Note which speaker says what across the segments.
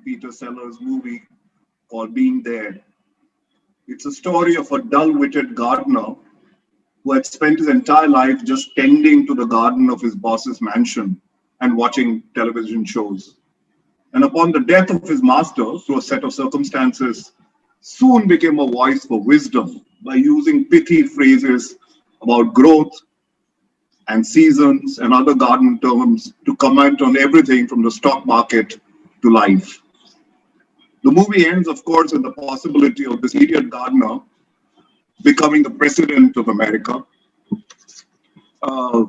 Speaker 1: Peter Sellers' movie called Being There. It's a story of a dull-witted gardener who had spent his entire life just tending to the garden of his boss's mansion and watching television shows. And upon the death of his master, through a set of circumstances, soon became a voice for wisdom by using pithy phrases about growth and seasons and other garden terms to comment on everything from the stock market to life. The movie ends, of course, with the possibility of this idiot gardener becoming the president of America. Uh,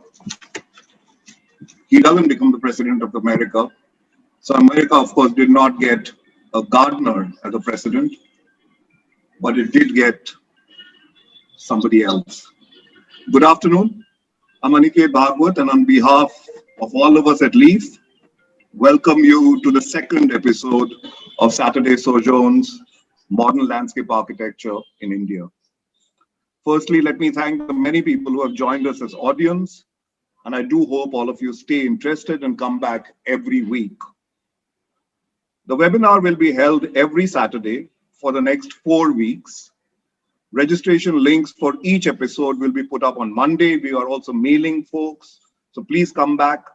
Speaker 1: he doesn't become the president of America. So America, of course, did not get a gardener as a president, but it did get somebody else. Good afternoon. I'm Aniket Bhagwat, and on behalf of all of us at Leaf, welcome you to the second episode of Saturday Sojourns, Modern Landscape Architecture in India. Firstly, let me thank the many people who have joined us as audience, and I do hope all of you stay interested and come back every week. The webinar will be held every Saturday for the next 4 weeks. Registration links for each episode will be put up on Monday. We are also mailing folks, so please come back.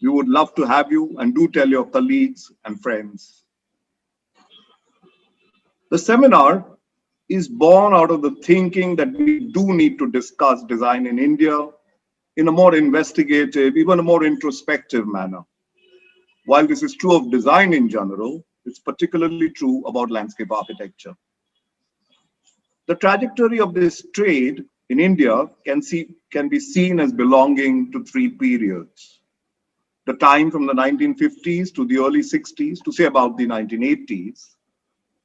Speaker 1: We would love to have you, and do tell your colleagues and friends. The seminar is born out of the thinking that we do need to discuss design in India in a more investigative, even a more introspective manner. While this is true of design in general, it's particularly true about landscape architecture. The trajectory of this trade in India can be seen as belonging to 3 periods. The time from the 1950s to the early 60s to say about the 1980s.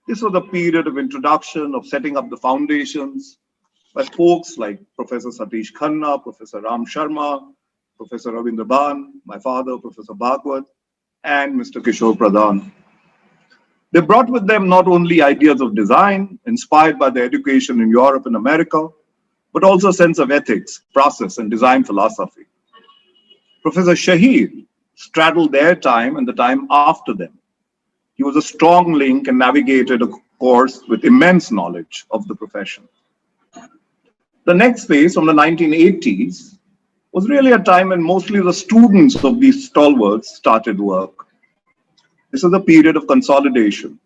Speaker 1: This was a period of introduction, of setting up the foundations by folks like Professor Satish Khanna, Professor Ram Sharma, Professor Ravindra Ban, my father, Professor Bhagwat, and Mr. Kishore Pradhan. They brought with them not only ideas of design inspired by their education in Europe and America, but also a sense of ethics, process, and design philosophy. Professor Shahid straddled their time and the time after them. He was a strong link and navigated a course with immense knowledge of the profession. The next phase, from the 1980s, was really a time when mostly the students of these stalwarts started work. This was a period of consolidation.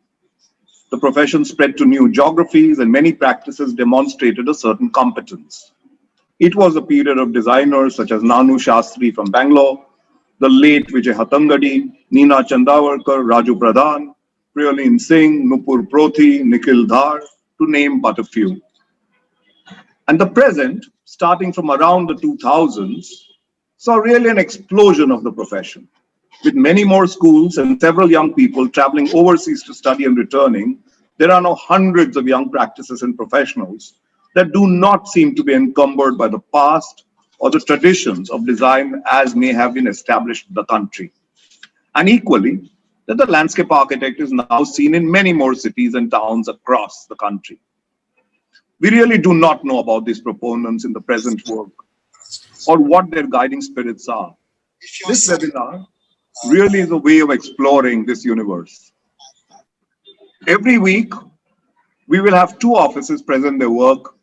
Speaker 1: The profession spread to new geographies, and many practices demonstrated a certain competence. It was a period of designers such as Nanu Shastri from Bangalore, the late Vijay Hatangadi, Neena Chandavarkar, Raju Pradhan, Preetanshi Singh, Nupur Prothi, Nikhil Dhar, to name but a few. And the present, starting from around the 2000s, saw really an explosion of the profession. With many more schools and several young people traveling overseas to study and returning, there are now hundreds of young practices and professionals that do not seem to be encumbered by the past or the traditions of design as may have been established in the country. And equally, that the landscape architect is now seen in many more cities and towns across the country. We really do not know about these proponents in the present work or what their guiding spirits are. This webinar really is a way of exploring this universe. Every week, we will have 2 offices present their work,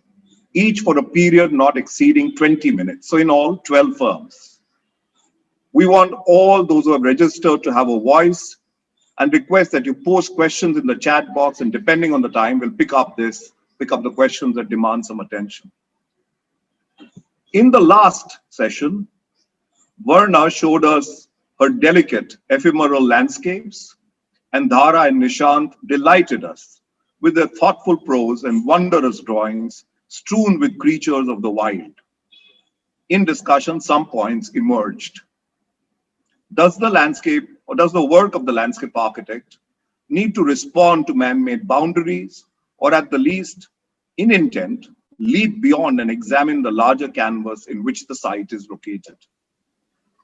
Speaker 1: each for a period not exceeding 20 minutes. So in all, 12 firms. We want all those who have registered to have a voice and request that you post questions in the chat box, and depending on the time, we'll pick up the questions that demand some attention. In the last session, Varna showed us her delicate ephemeral landscapes, and Dhara and Nishant delighted us with their thoughtful prose and wondrous drawings strewn with creatures of the wild. In discussion, some points emerged. Does the landscape or does the work of the landscape architect need to respond to man-made boundaries, or at the least, in intent, leap beyond and examine the larger canvas in which the site is located?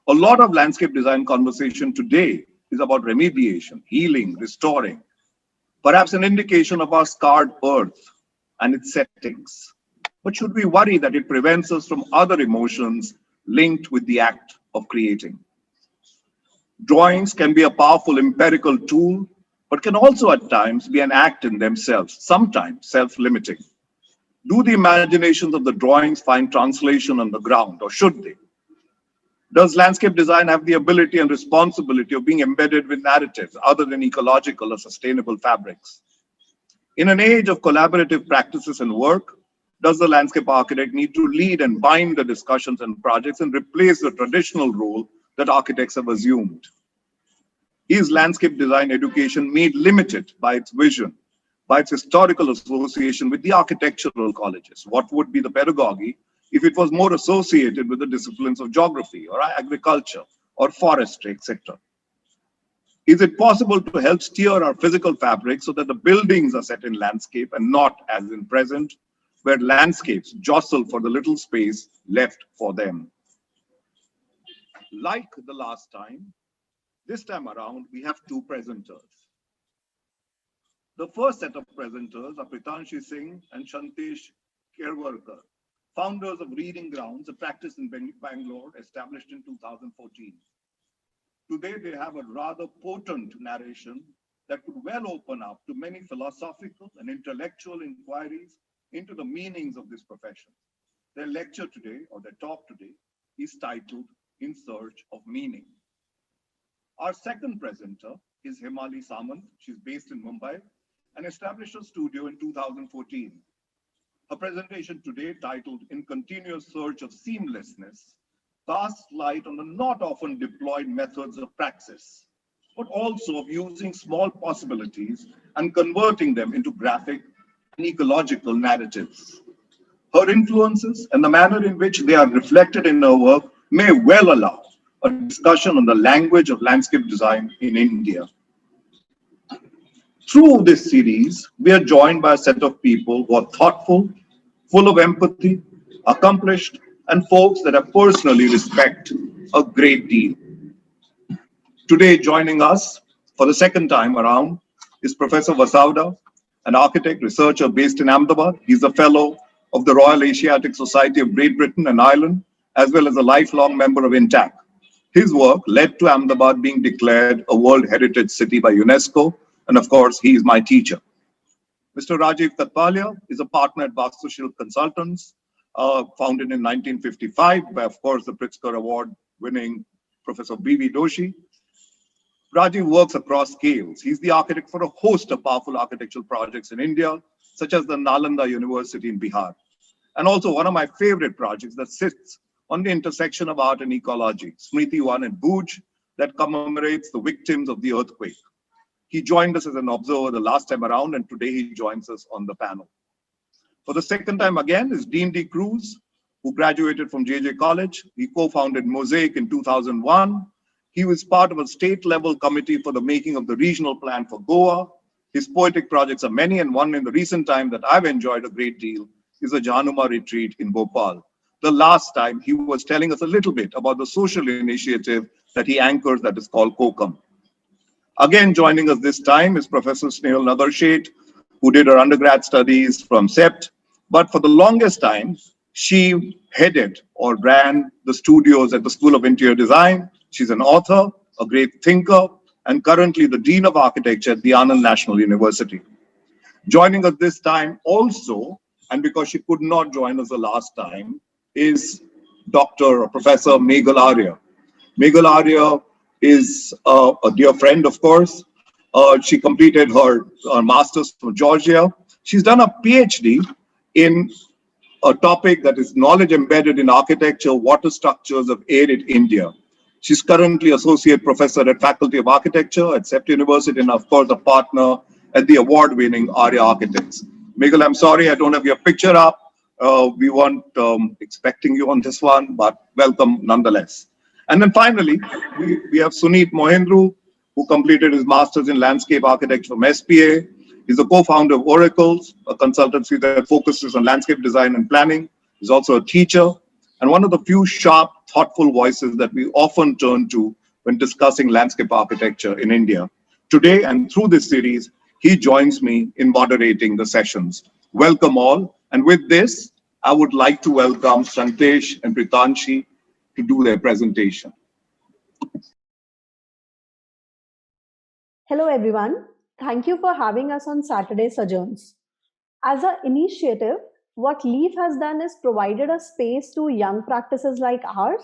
Speaker 1: A lot of landscape design conversation today is about remediation, healing, restoring, perhaps an indication of our scarred earth and its settings. But should we worry that it prevents us from other emotions linked with the act of creating? Drawings can be a powerful empirical tool, but can also at times be an act in themselves, sometimes self-limiting. Do the imaginations of the drawings find translation on the ground, or should they? Does landscape design have the ability and responsibility of being embedded with narratives other than ecological or sustainable fabrics? In an age of collaborative practices and work, does the landscape architect need to lead and bind the discussions and projects and replace the traditional role that architects have assumed? Is landscape design education made limited by its vision, by its historical association with the architectural colleges? What would be the pedagogy if it was more associated with the disciplines of geography or agriculture or forestry, etc.? Is it possible to help steer our physical fabric so that the buildings are set in landscape and not as in present, where landscapes jostle for the little space left for them? Like the last time, this time around, we have two presenters. The first set of presenters are Preetanshi Singh and Shantesh Kelvekar, founders of Reading Grounds, a practice in Bangalore established in 2014. Today, they have a rather potent narration that could well open up to many philosophical and intellectual inquiries into the meanings of this profession. Their lecture today, or their talk today, is titled In Search of Meaning. Our second presenter is Hemali Samant. She's based in Mumbai and established a studio in 2014. Her presentation today, titled In Continuous Search of Seamlessness, casts light on the not often deployed methods of praxis, but also of using small possibilities and converting them into graphic and ecological narratives. Her influences and the manner in which they are reflected in her work may well allow a discussion on the language of landscape design in India. Through this series, we are joined by a set of people who are thoughtful, full of empathy, accomplished, and folks that I personally respect a great deal. Today, joining us for the second time around is Professor Vasavda, an architect researcher based in Ahmedabad. He's a fellow of the Royal Asiatic Society of Great Britain and Ireland, as well as a lifelong member of INTAC. His work led to Ahmedabad being declared a World Heritage City by UNESCO, and of course, he is my teacher. Mr. Rajiv Katpalia is a partner at Vastushil Consultants, founded in 1955 by, of course, the Pritzker Award-winning Professor B.V. Doshi. Rajiv works across scales. He's the architect for a host of powerful architectural projects in India, such as the Nalanda University in Bihar, and also one of my favorite projects that sits on the intersection of art and ecology, Smriti One in Bhuj, that commemorates the victims of the earthquake. He joined us as an observer the last time around, and today he joins us on the panel. For the second time again is Dean D. Cruz, who graduated from JJ College. He co-founded Mosaic in 2001. He was part of a state-level committee for the making of the regional plan for Goa. His poetic projects are many, and one in the recent time that I've enjoyed a great deal is the Januma retreat in Bhopal. The last time he was telling us a little bit about the social initiative that he anchors that is called COCOM. Again, joining us this time is Professor Snehal Nadarsheth, who did her undergrad studies from CEPT, but for the longest time, she headed or ran the studios at the School of Interior Design. She's an author, a great thinker, and currently the Dean of Architecture at the Anand National University. Joining us this time also, and because she could not join us the last time, is Dr. or Professor Meghal Arya. Meghal Arya is a dear friend, of course. She completed her master's from Georgia. She's done a PhD in a topic that is knowledge embedded in architecture, water structures of arid India. She's currently Associate Professor at Faculty of Architecture at SEPT University and, of course, a partner at the award-winning Arya Architects. Meghal, I'm sorry I don't have your picture up. We weren't expecting you on this one, but welcome nonetheless. And then finally, we have Suneet Mohindru, who completed his master's in landscape architecture from SPA. He's a co-founder of Oracles, a consultancy that focuses on landscape design and planning. He's also a teacher and one of the few sharp, thoughtful voices that we often turn to when discussing landscape architecture in India. Today and through this series, he joins me in moderating the sessions. Welcome all. And with this, I would like to welcome Shantesh and Preetanshi to do their presentation.
Speaker 2: Hello, everyone. Thank you for having us on Saturday Sojourns. As an initiative, what LEAF has done is provided a space to young practices like ours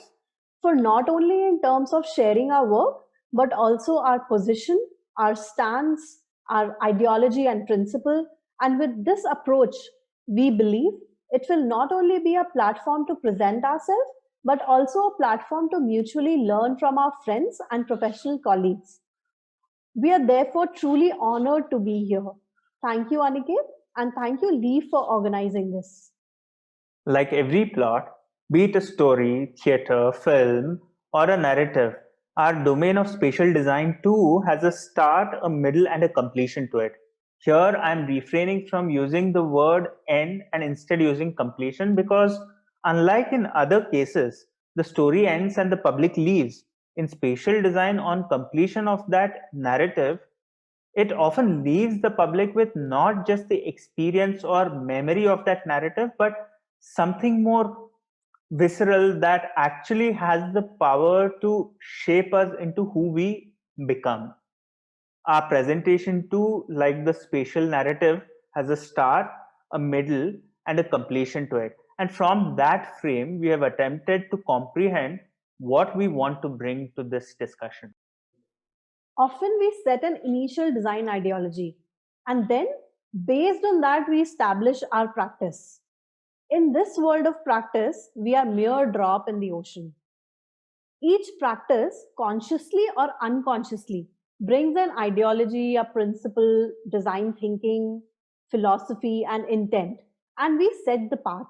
Speaker 2: for not only in terms of sharing our work, but also our position, our stance, our ideology and principle. And with this approach, we believe it will not only be a platform to present ourselves, but also a platform to mutually learn from our friends and professional colleagues. We are therefore truly honored to be here. Thank you, Aniket, and thank you, Lee, for organizing this.
Speaker 3: Like every plot, be it a story, theatre, film, or a narrative, our domain of spatial design too has a start, a middle, and a completion to it. Here, I'm refraining from using the word end and instead using completion because, unlike in other cases, the story ends and the public leaves. In spatial design, on completion of that narrative, it often leaves the public with not just the experience or memory of that narrative, but something more visceral that actually has the power to shape us into who we become. Our presentation, too, like the spatial narrative, has a start, a middle, and a completion to it. And from that frame, we have attempted to comprehend what we want to bring to this discussion.
Speaker 2: Often we set an initial design ideology, and then based on that, we establish our practice. In this world of practice, we are mere drop in the ocean. Each practice, consciously or unconsciously, brings an ideology, a principle, design thinking, philosophy, and intent, and we set the path.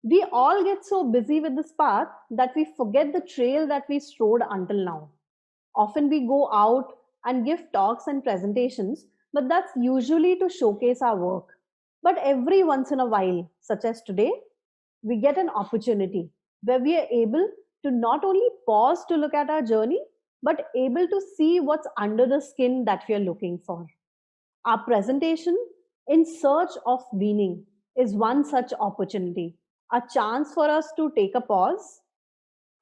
Speaker 2: We all get so busy with this path that we forget the trail that we strode until now. Often we go out and give talks and presentations, but that's usually to showcase our work. But every once in a while, such as today, we get an opportunity where we are able to not only pause to look at our journey, but able to see what's under the skin that we are looking for. Our presentation, In Search of Meaning, is one such opportunity, a chance for us to take a pause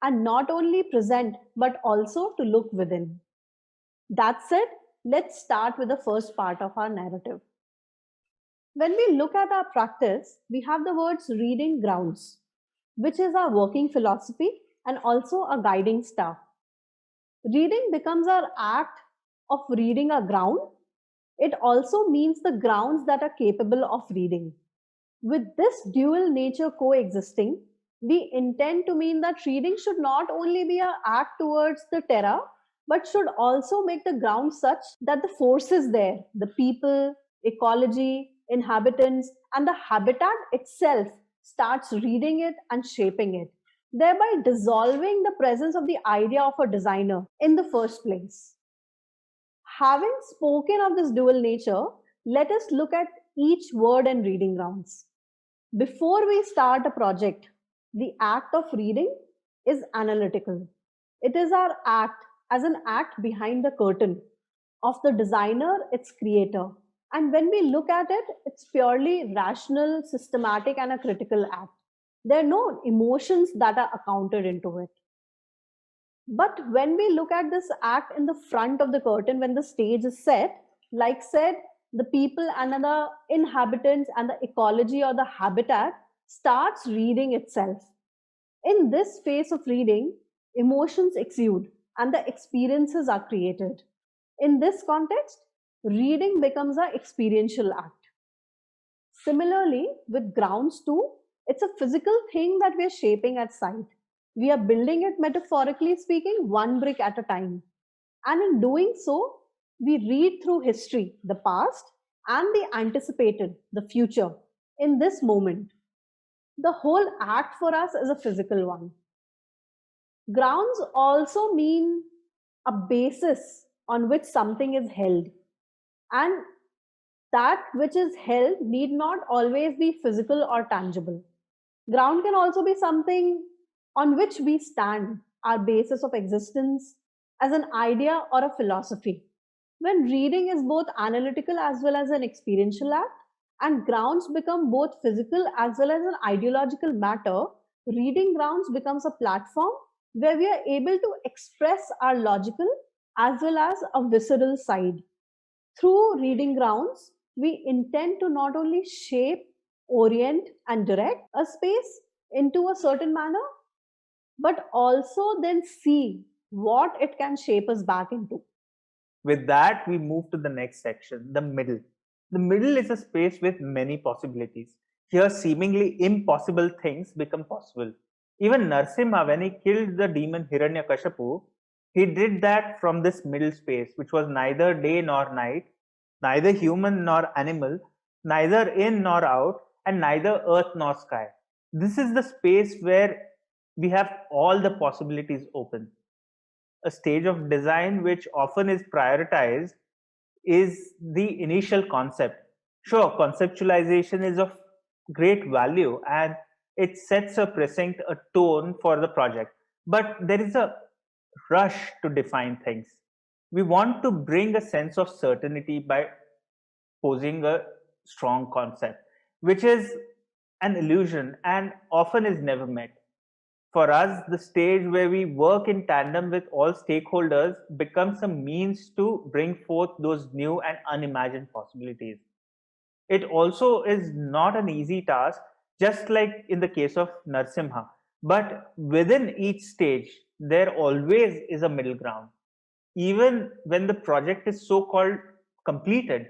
Speaker 2: and not only present but also to look within. That said, let's start with the first part of our narrative. When we look at our practice, we have the words reading grounds, which is our working philosophy and also a guiding star. Reading becomes our act of reading a ground. It also means the grounds that are capable of reading. With this dual nature coexisting, we intend to mean that reading should not only be an act towards the terra, but should also make the ground such that the forces there, the people, ecology, inhabitants, and the habitat itself starts reading it and shaping it, thereby dissolving the presence of the idea of a designer in the first place. Having spoken of this dual nature, let us look at each word and reading grounds. Before we start a project, the act of reading is analytical. It is our act as an act behind the curtain of the designer, its creator. And when we look at it, it's purely rational, systematic, and a critical act. There are no emotions that are accounted into it. But when we look at this act in the front of the curtain, when the stage is set, like said, the people and the inhabitants and the ecology or the habitat starts reading itself. In this phase of reading, emotions exude and the experiences are created. In this context, reading becomes an experiential act. Similarly, with grounds too, it's a physical thing that we're shaping at sight. We are building it, metaphorically speaking, one brick at a time. And in doing so, we read through history, the past, and the anticipated, the future, in this moment. The whole act for us is a physical one. Grounds also mean a basis on which something is held. And that which is held need not always be physical or tangible. Ground can also be something on which we stand, our basis of existence, as an idea or a philosophy. When reading is both analytical as well as an experiential act, and grounds become both physical as well as an ideological matter, reading grounds becomes a platform where we are able to express our logical as well as a visceral side. Through reading grounds, we intend to not only shape, orient, and direct a space into a certain manner, but also then see what it can shape us back into.
Speaker 3: With that, we move to the next section, the middle. The middle is a space with many possibilities. Here, seemingly impossible things become possible. Even Narsimha, when he killed the demon Hiranyakashipu, he did that from this middle space, which was neither day nor night, neither human nor animal, neither in nor out, and neither earth nor sky. This is the space where we have all the possibilities open. A stage of design which often is prioritized is the initial concept. Sure, conceptualization is of great value and it sets a precinct, a tone for the project. But there is a rush to define things. We want to bring a sense of certainty by posing a strong concept, which is an illusion and often is never met. For us, the stage where we work in tandem with all stakeholders becomes a means to bring forth those new and unimagined possibilities. It also is not an easy task, just like in the case of Narsimha. But within each stage, there always is a middle ground. Even when the project is so called completed,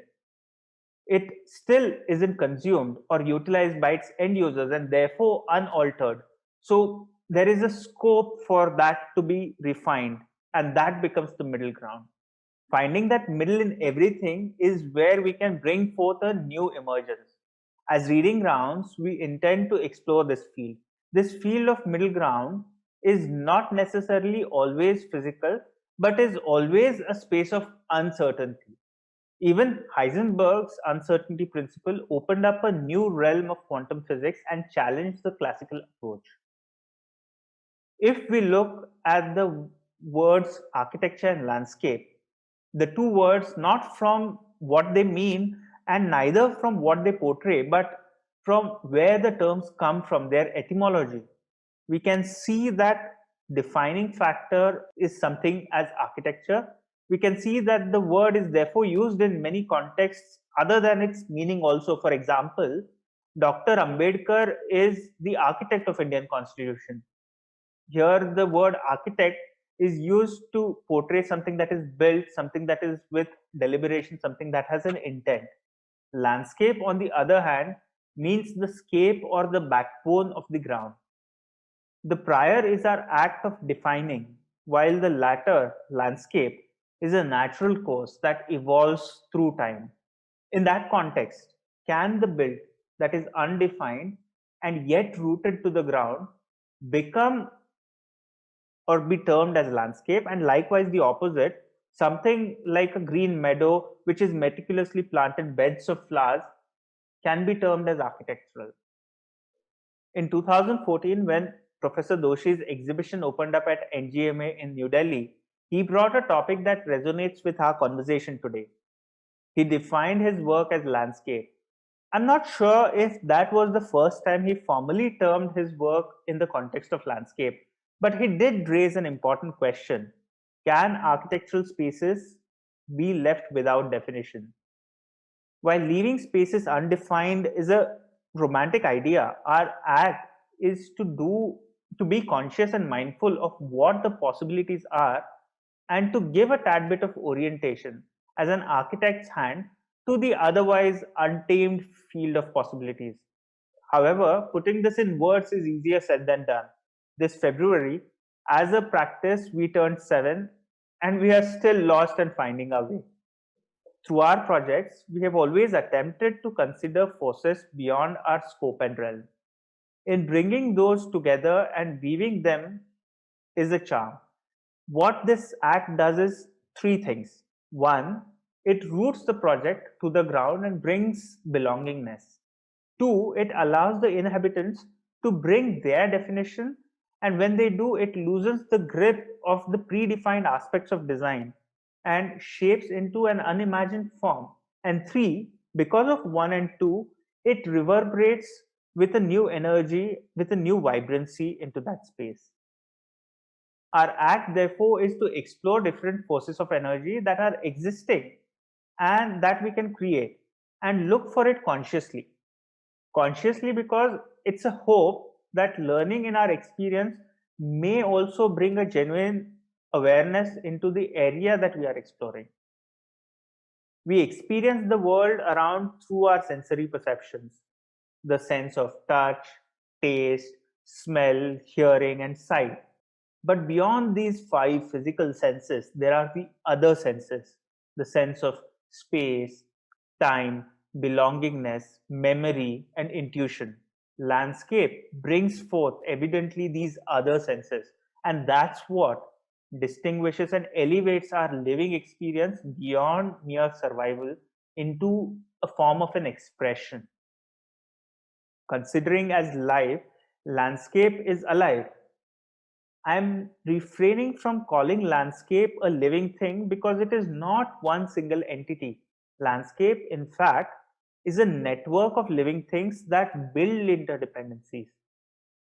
Speaker 3: it still isn't consumed or utilized by its end users and therefore unaltered. So there is a scope for that to be refined, and that becomes the middle ground. Finding that middle in everything is where we can bring forth a new emergence. As reading grounds, we intend to explore this field. This field of middle ground is not necessarily always physical, but is always a space of uncertainty. Even Heisenberg's uncertainty principle opened up a new realm of quantum physics and challenged the classical approach. If we look at the words architecture and landscape, the two words not from what they mean and neither from what they portray, but from where the terms come from, their etymology, we can see that defining factor is something as architecture. We can see that the word is therefore used in many contexts other than its meaning also. For example, Dr. Ambedkar is the architect of Indian Constitution. Here the word architect is used to portray something that is built, something that is with deliberation, something that has an intent. Landscape, on the other hand, means the scape or the backbone of the ground. The prior is our act of defining, while the latter, landscape, is a natural course that evolves through time. In that context, can the build that is undefined and yet rooted to the ground become or be termed as landscape? And likewise, the opposite, something like a green meadow which is meticulously planted beds of flowers can be termed as architectural. In 2014, when Professor Doshi's exhibition opened up at NGMA in New Delhi, he brought a topic that resonates with our conversation today. He defined his work as landscape. I'm not sure if that was the first time he formally termed his work in the context of landscape, but he did raise an important question. Can architectural spaces be left without definition? While leaving spaces undefined is a romantic idea, our act is to be conscious and mindful of what the possibilities are and to give a tad bit of orientation as an architect's hand to the otherwise untamed field of possibilities. However, putting this in words is easier said than done. This February, as a practice, we turned 7 and we are still lost and finding our way. Through our projects, we have always attempted to consider forces beyond our scope and realm. In bringing those together and weaving them is a charm. What this act does is three things. One, it roots the project to the ground and brings belongingness. Two, it allows the inhabitants to bring their definition, and when they do, it loosens the grip of the predefined aspects of design and shapes into an unimagined form. And three, because of one and two, it reverberates with a new energy, with a new vibrancy into that space. Our act, therefore, is to explore different forces of energy that are existing and that we can create and look for it consciously. Consciously, because it's a hope that learning in our experience may also bring a genuine awareness into the area that we are exploring. We experience the world around through our sensory perceptions, the sense of touch, taste, smell, hearing, and sight. But beyond these five physical senses, there are the other senses, the sense of space, time, belongingness, memory, and intuition. Landscape brings forth evidently these other senses, and that's what distinguishes and elevates our living experience beyond mere survival into a form of an expression. Considering as life, landscape is alive. I'm refraining from calling landscape a living thing because it is not one single entity. Landscape, in fact, is a network of living things that build interdependencies.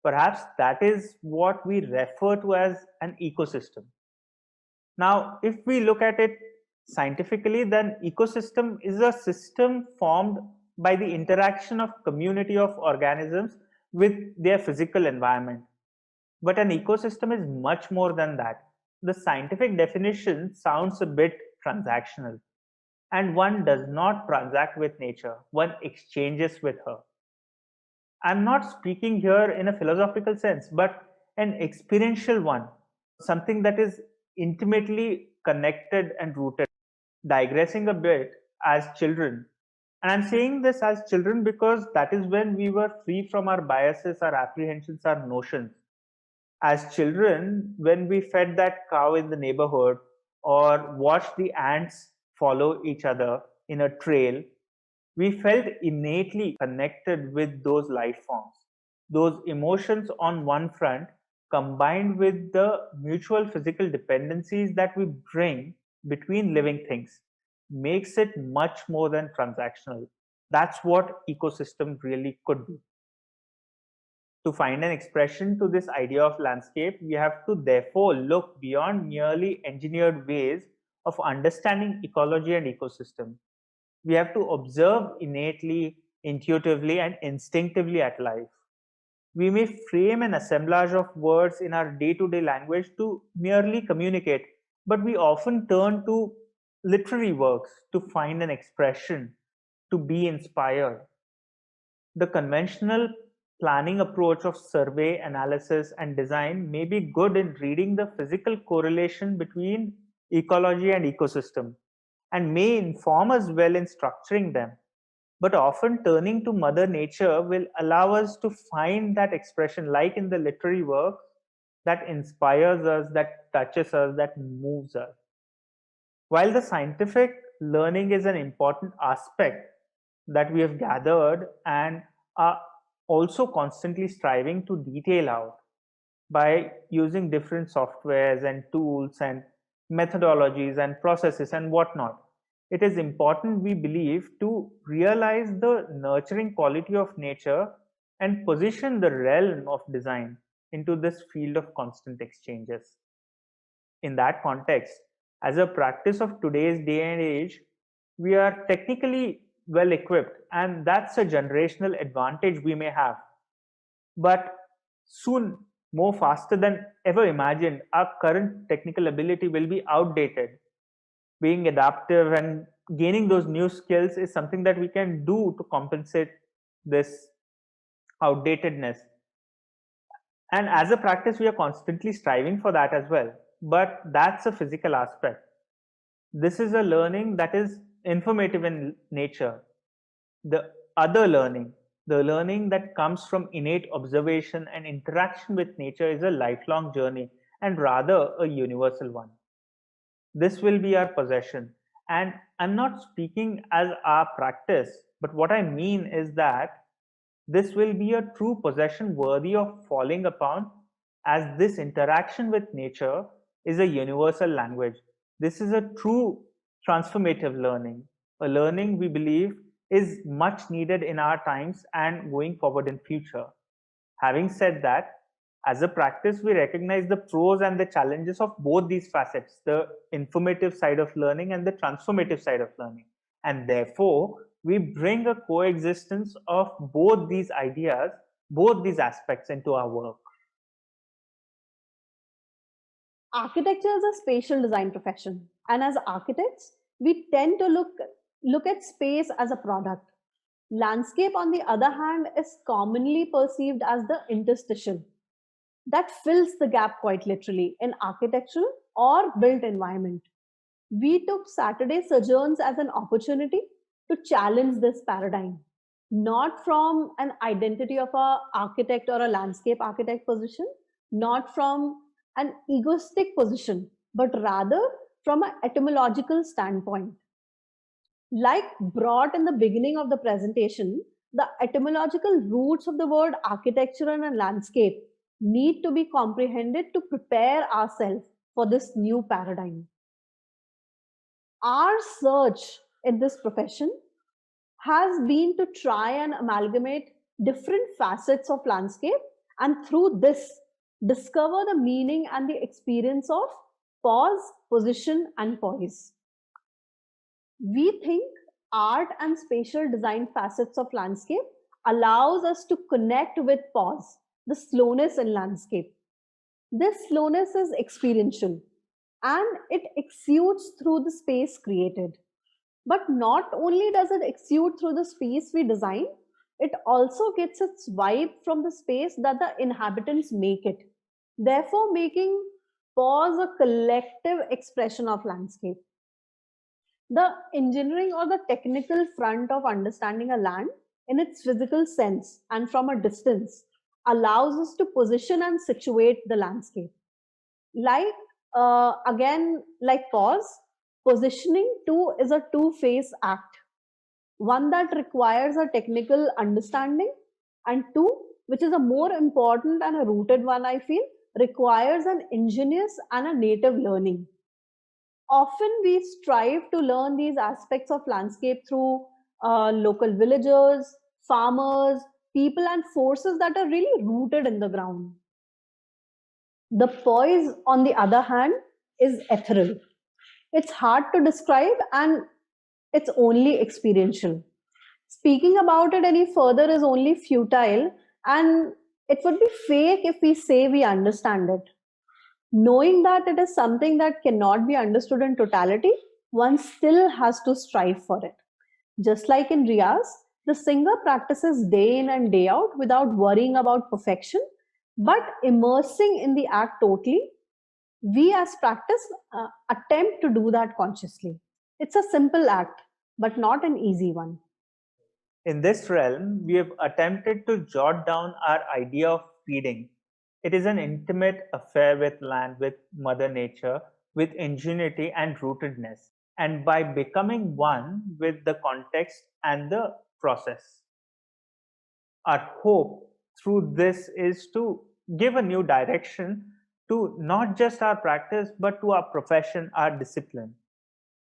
Speaker 3: Perhaps that is what we refer to as an ecosystem. Now, if we look at it scientifically, then ecosystem is a system formed by the interaction of community of organisms with their physical environment. But an ecosystem is much more than that. The scientific definition sounds a bit transactional, and one does not transact with nature, one exchanges with her. I'm not speaking here in a philosophical sense, but an experiential one, something that is intimately connected and rooted. Digressing a bit, as children, and I'm saying this as children because that is when we were free from our biases, our apprehensions, our notions. As children, when we fed that cow in the neighborhood or watched the ants follow each other in a trail, we felt innately connected with those life forms. Those emotions on one front, combined with the mutual physical dependencies that we bring between living things, makes it much more than transactional. That's what ecosystem really could be. To find an expression to this idea of landscape, we have to therefore look beyond merely engineered ways of understanding ecology and ecosystem. We have to observe innately, intuitively, and instinctively at life. We may frame an assemblage of words in our day to day language to merely communicate, but we often turn to literary works to find an expression, to be inspired. The conventional planning approach of survey, analysis, and design may be good in reading the physical correlation between ecology and ecosystem and may inform us well in structuring them. But often turning to Mother Nature will allow us to find that expression, like in the literary work, that inspires us, that touches us, that moves us. While the scientific learning is an important aspect that we have gathered and are also constantly striving to detail out by using different softwares and tools and methodologies and processes and whatnot, it is important, we believe, to realize the nurturing quality of nature and position the realm of design into this field of constant exchanges. In that context, as a practice of today's day and age, we are technically well equipped, and that's a generational advantage we may have. But soon, more faster than ever imagined, our current technical ability will be outdated. Being adaptive and gaining those new skills is something that we can do to compensate this outdatedness. And as a practice, we are constantly striving for that as well. But that's a physical aspect. This is a learning that is informative in nature. The other learning, the learning that comes from innate observation and interaction with nature, is a lifelong journey and rather a universal one. This will be our possession. And I'm not speaking as our practice, but what I mean is that this will be a true possession worthy of falling upon, as this interaction with nature is a universal language. This is a true transformative learning, a learning we believe is much needed in our times and going forward in future. Having said that, as a practice, we recognize the pros and the challenges of both these facets, the informative side of learning and the transformative side of learning. And therefore, we bring a coexistence of both these ideas, both these aspects into our work.
Speaker 2: Architecture is a spatial design profession, and as architects, we tend to look at space as a product. Landscape, on the other hand, is commonly perceived as the interstitial that fills the gap quite literally in architectural or built environment. We took Saturday Sojourns as an opportunity to challenge this paradigm, not from an identity of a architect or a landscape architect position, not from an egoistic position, but rather from an etymological standpoint. Like brought in the beginning of the presentation, the etymological roots of the word architecture and a landscape need to be comprehended to prepare ourselves for this new paradigm. Our search in this profession has been to try and amalgamate different facets of landscape, and through this discover the meaning and the experience of pause, position, and poise. We think art and spatial design facets of landscape allows us to connect with pause, the slowness in landscape. This slowness is experiential and it exudes through the space created. But not only does it exude through the space we design, it also gets its vibe from the space that the inhabitants make it, therefore making pause a collective expression of landscape. The engineering or the technical front of understanding a land in its physical sense and from a distance allows us to position and situate the landscape. Like, again, like pause, positioning too is a two-phase act. One that requires a technical understanding, and two, which is a more important and a rooted one, I feel, requires an ingenious and a native learning. Often we strive to learn these aspects of landscape through local villagers, farmers, people, and forces that are really rooted in the ground. The poise, on the other hand, is ethereal. It's hard to describe and it's only experiential. Speaking about it any further is only futile, and it would be fake if we say we understand it. Knowing that it is something that cannot be understood in totality, one still has to strive for it. Just like in Riyaz, the singer practices day in and day out without worrying about perfection, but immersing in the act totally. We as practice attempt to do that consciously. It's a simple act, but not an easy one.
Speaker 3: In this realm, we have attempted to jot down our idea of feeding. It is an intimate affair with land, with Mother Nature, with ingenuity and rootedness, and by becoming one with the context and the process. Our hope through this is to give a new direction to not just our practice, but to our profession, our discipline.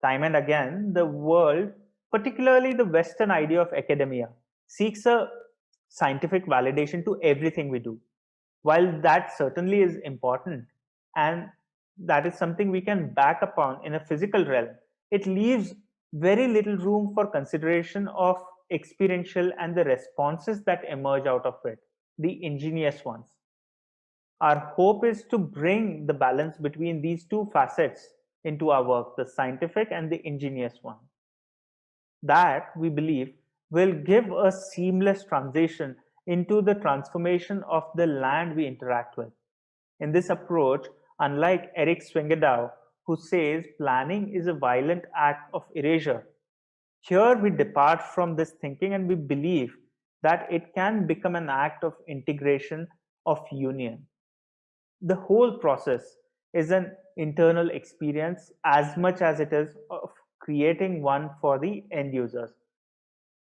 Speaker 3: Time and again, the world, particularly the Western idea of academia, seeks a scientific validation to everything we do. While that certainly is important and that is something we can back upon in a physical realm, it leaves very little room for consideration of experiential and the responses that emerge out of it, the ingenious ones. Our hope is to bring the balance between these two facets into our work, the scientific and the ingenious one. That, we believe, will give a seamless transition into the transformation of the land we interact with. In this approach, unlike Eric Swingedow, who says planning is a violent act of erasure, here we depart from this thinking and we believe that it can become an act of integration, of union. The whole process is an internal experience as much as it is of creating one for the end users.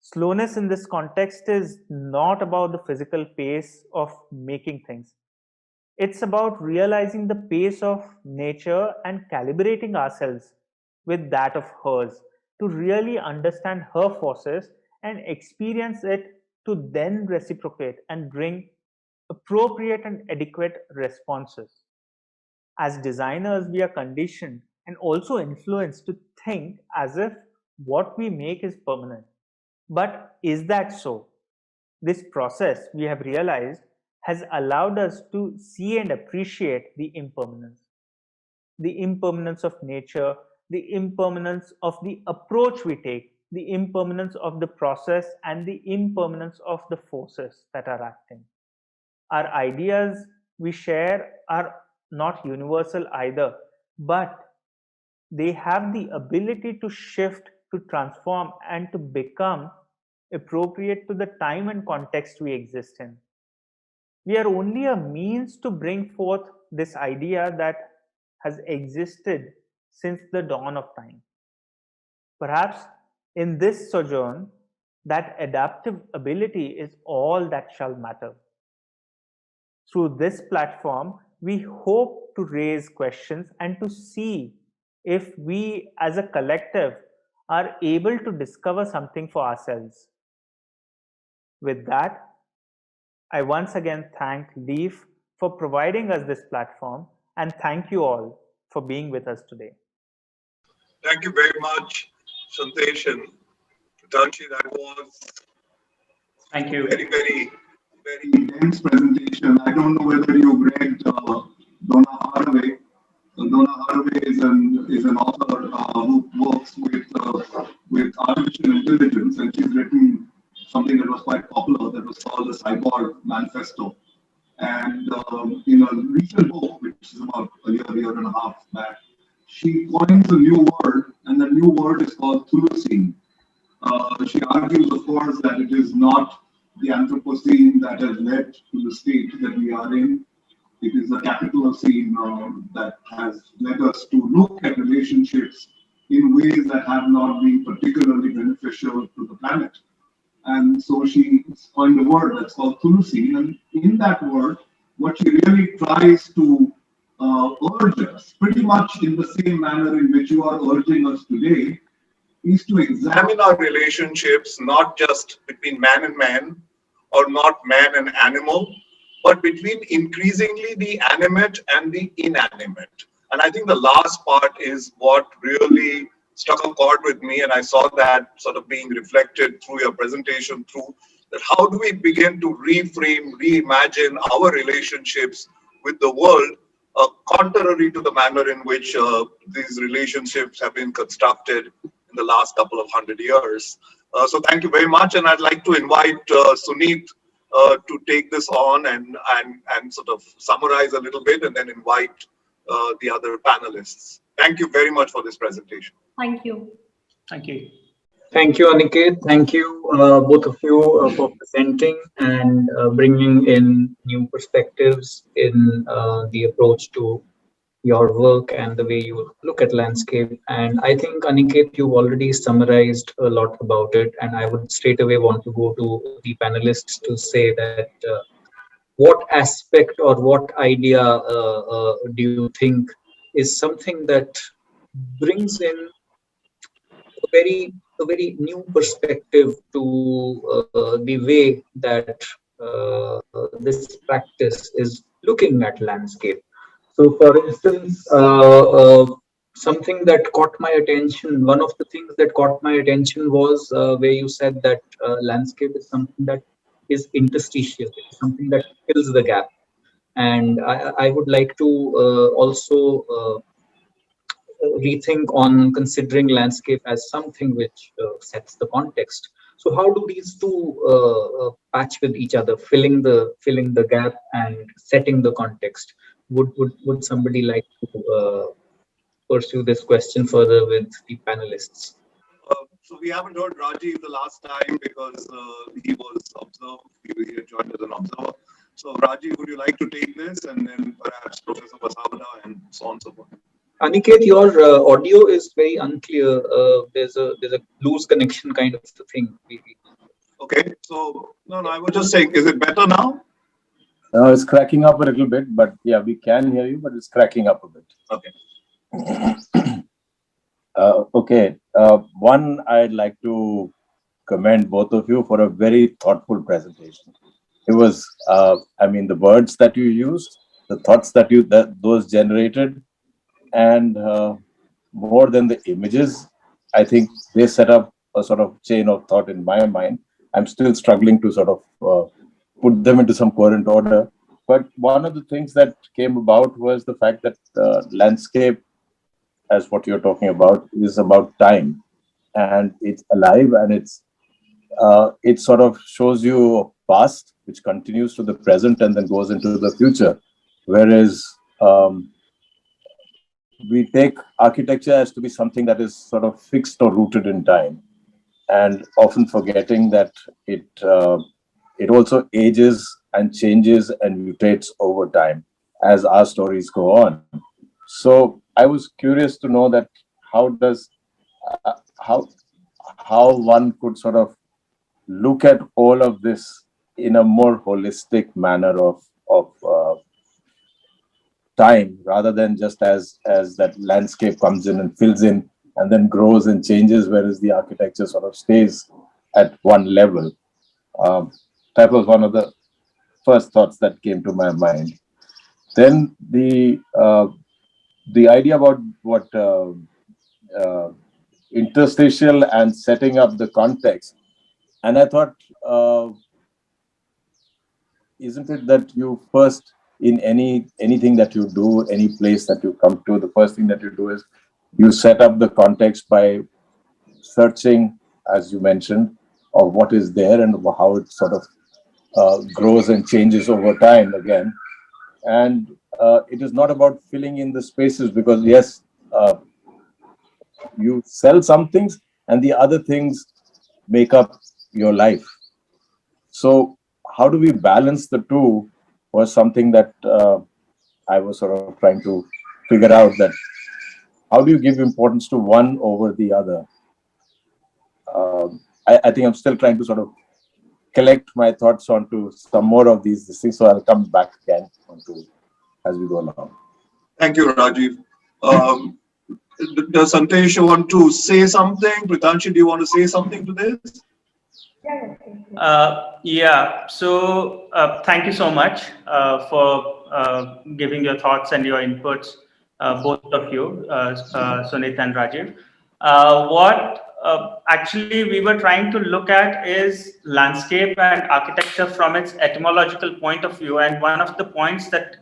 Speaker 3: Slowness in this context is not about the physical pace of making things. It's about realizing the pace of nature and calibrating ourselves with that of hers to really understand her forces and experience it to then reciprocate and bring appropriate and adequate responses. As designers, we are conditioned and also influenced to think as if what we make is permanent. But is that so? This process, we have realized, has allowed us to see and appreciate the impermanence of nature, the impermanence of the approach we take, the impermanence of the process, and the impermanence of the forces that are acting. Our ideas we share are not universal either, but they have the ability to shift, to transform, and to become appropriate to the time and context we exist in. We are only a means to bring forth this idea that has existed since the dawn of time. Perhaps in this sojourn, that adaptive ability is all that shall matter. Through this platform, we hope to raise questions and to see if we as a collective are able to discover something for ourselves. With that, I once again thank Leaf for providing us this platform and thank you all for being with us today.
Speaker 1: Thank you very much, Shantesh and Preetanshi. That was
Speaker 4: Thank you.
Speaker 1: very dense presentation. I don't know whether you've read Donna Haraway. Donna Haraway is an author who works with artificial intelligence, and she's written something that was quite popular that was called the Cyborg Manifesto. And in a recent book, which is about a year and a half back, she coins a new word, and the new word is called Thulucene. She argues, of course, that it is not the Anthropocene that has led to the state that we are in. It is the Capitalocene that has led us to look at relationships in ways that have not been particularly beneficial to the planet. And so she coined a word that's called Thulucene. And in that word, what she really tries to urge us, pretty much in the same manner in which you are urging us today, is to examine our relationships not just between man and man or not man and animal, but between increasingly the animate and the inanimate. And I think the last part is what really struck a chord with me, and I saw that sort of being reflected through your presentation through that how do we begin to reframe, reimagine our relationships with the world, contrary to the manner in which these relationships have been constructed in the last couple of 100 years. So thank you very much, and I'd like to invite Suneet to take this on and sort of summarize a little bit, and then invite the other panelists. Thank you very much for this presentation.
Speaker 2: Thank you.
Speaker 4: Thank you.
Speaker 5: Thank you, Aniket. Thank you, both of you, for presenting and bringing in new perspectives in the approach to your work and the way you look at landscape. And I think, Aniket, you've already summarized a lot about it. And I would straight away want to go to the panelists to say that what aspect or what idea do you think is something that brings in a very new perspective to the way that this practice is looking at landscape. So, for instance, something that caught my attention, one of the things that caught my attention was where you said that landscape is something that is interstitial, it is something that fills the gap. And I would like to also rethink on considering landscape as something which sets the context. So how do these two patch with each other, filling the gap and setting the context? Would somebody like to pursue this question further with the panelists?
Speaker 1: So we haven't heard Rajiv the last time because he was observed. He had joined as an observer. So Rajiv, would you like to take this, and then perhaps Professor Vasavada and so on and so forth?
Speaker 5: Aniket, your audio is very unclear. There's a loose connection kind of a thing.
Speaker 1: Okay. So no, I was just saying, is it better now?
Speaker 6: It's cracking up a little bit, but yeah, we can hear you, but it's cracking up a bit.
Speaker 1: Okay.
Speaker 6: Okay. One, I'd like to commend both of you for a very thoughtful presentation. It was, I mean, the words that you used, the thoughts that those generated, and more than the images, I think they set up a sort of chain of thought in my mind. I'm still struggling to sort of put them into some coherent order. But one of the things that came about was the fact that landscape, as what you're talking about, is about time, and it's alive, and it sort of shows you a past which continues to the present and then goes into the future. Whereas we take architecture as to be something that is sort of fixed or rooted in time, and often forgetting that it also ages and changes and mutates over time as our stories go on. So I was curious to know that how does uh, how how one could sort of look at all of this in a more holistic manner of time, rather than just as that landscape comes in and fills in and then grows and changes, whereas the architecture sort of stays at one level. Um, that was one of the first thoughts that came to my mind. Then the idea about what uh, interstitial and setting up the context, and I thought, isn't it that you first, in anything that you do, any place that you come to, the first thing that you do is you set up the context by searching, as you mentioned, of what is there and how it sort of grows and changes over time again. And it is not about filling in the spaces, because yes, you sell some things and the other things make up your life. So how do we balance the two was something that I was sort of trying to figure out, that how do you give importance to one over the other. I think I'm still trying to sort of collect my thoughts onto some more of these things, so I'll come back again onto as we go along.
Speaker 1: Thank you, Rajiv. Um, does Santesh want to say something? Preetanshi, do you want to say something to this?
Speaker 4: Yeah, so thank you so much for giving your thoughts and your inputs, both of you, Sunit and Rajiv. What actually we were trying to look at is landscape and architecture from its etymological point of view. And one of the points that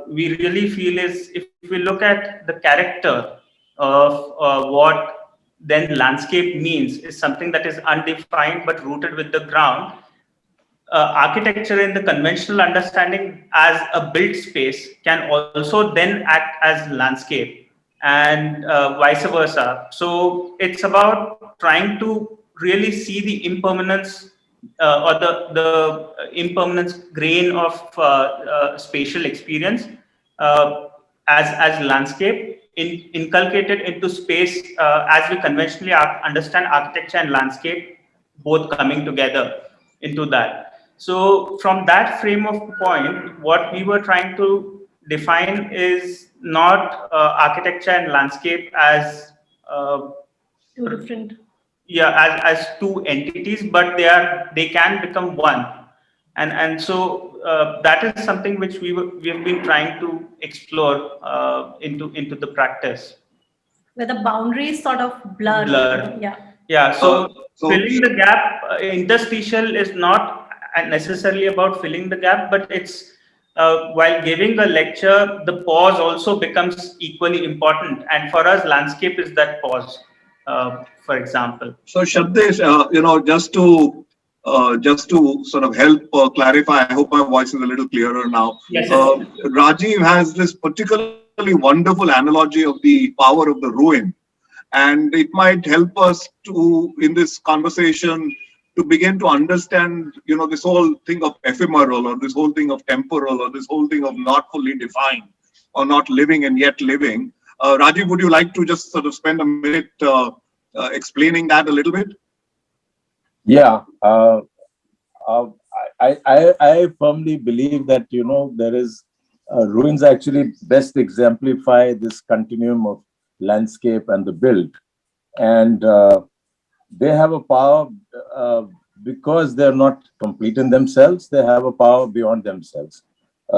Speaker 4: we really feel is, if we look at the character of what then landscape means, is something that is undefined but rooted with the ground. Architecture in the conventional understanding as a built space can also then act as landscape, and vice versa. So it's about trying to really see the impermanence, or the impermanence grain of spatial experience, uh, as landscape inculcated into space, as we conventionally understand architecture and landscape both coming together into that. So from that frame of point, what we were trying to define is not architecture and landscape as
Speaker 2: Two different.
Speaker 4: yeah, as two entities, but they can become one. And so that is something which we have been trying to explore into the practice,
Speaker 2: Where the boundaries sort of blur.
Speaker 4: blur.
Speaker 2: Yeah.
Speaker 4: Yeah, so
Speaker 1: So,
Speaker 4: filling the gap, interstitial is not necessarily about filling the gap, but it's while giving a lecture, the pause also becomes equally important. And for us, landscape is that pause. for example?
Speaker 1: So Shantesh, just to sort of help clarify, I hope my voice is a little clearer now.
Speaker 4: Yes, yes.
Speaker 1: Rajiv has this particularly wonderful analogy of the power of the ruin, and it might help us to, in this conversation, to begin to understand, this whole thing of ephemeral, or this whole thing of temporal, or this whole thing of not fully defined, or not living and yet living. Rajiv, would you like to just sort of spend a minute explaining that a little bit?
Speaker 6: Yeah. Uh, I firmly believe that, there is ruins actually best exemplify this continuum of landscape and the build. And they have a power because they're not complete in themselves, they have a power beyond themselves.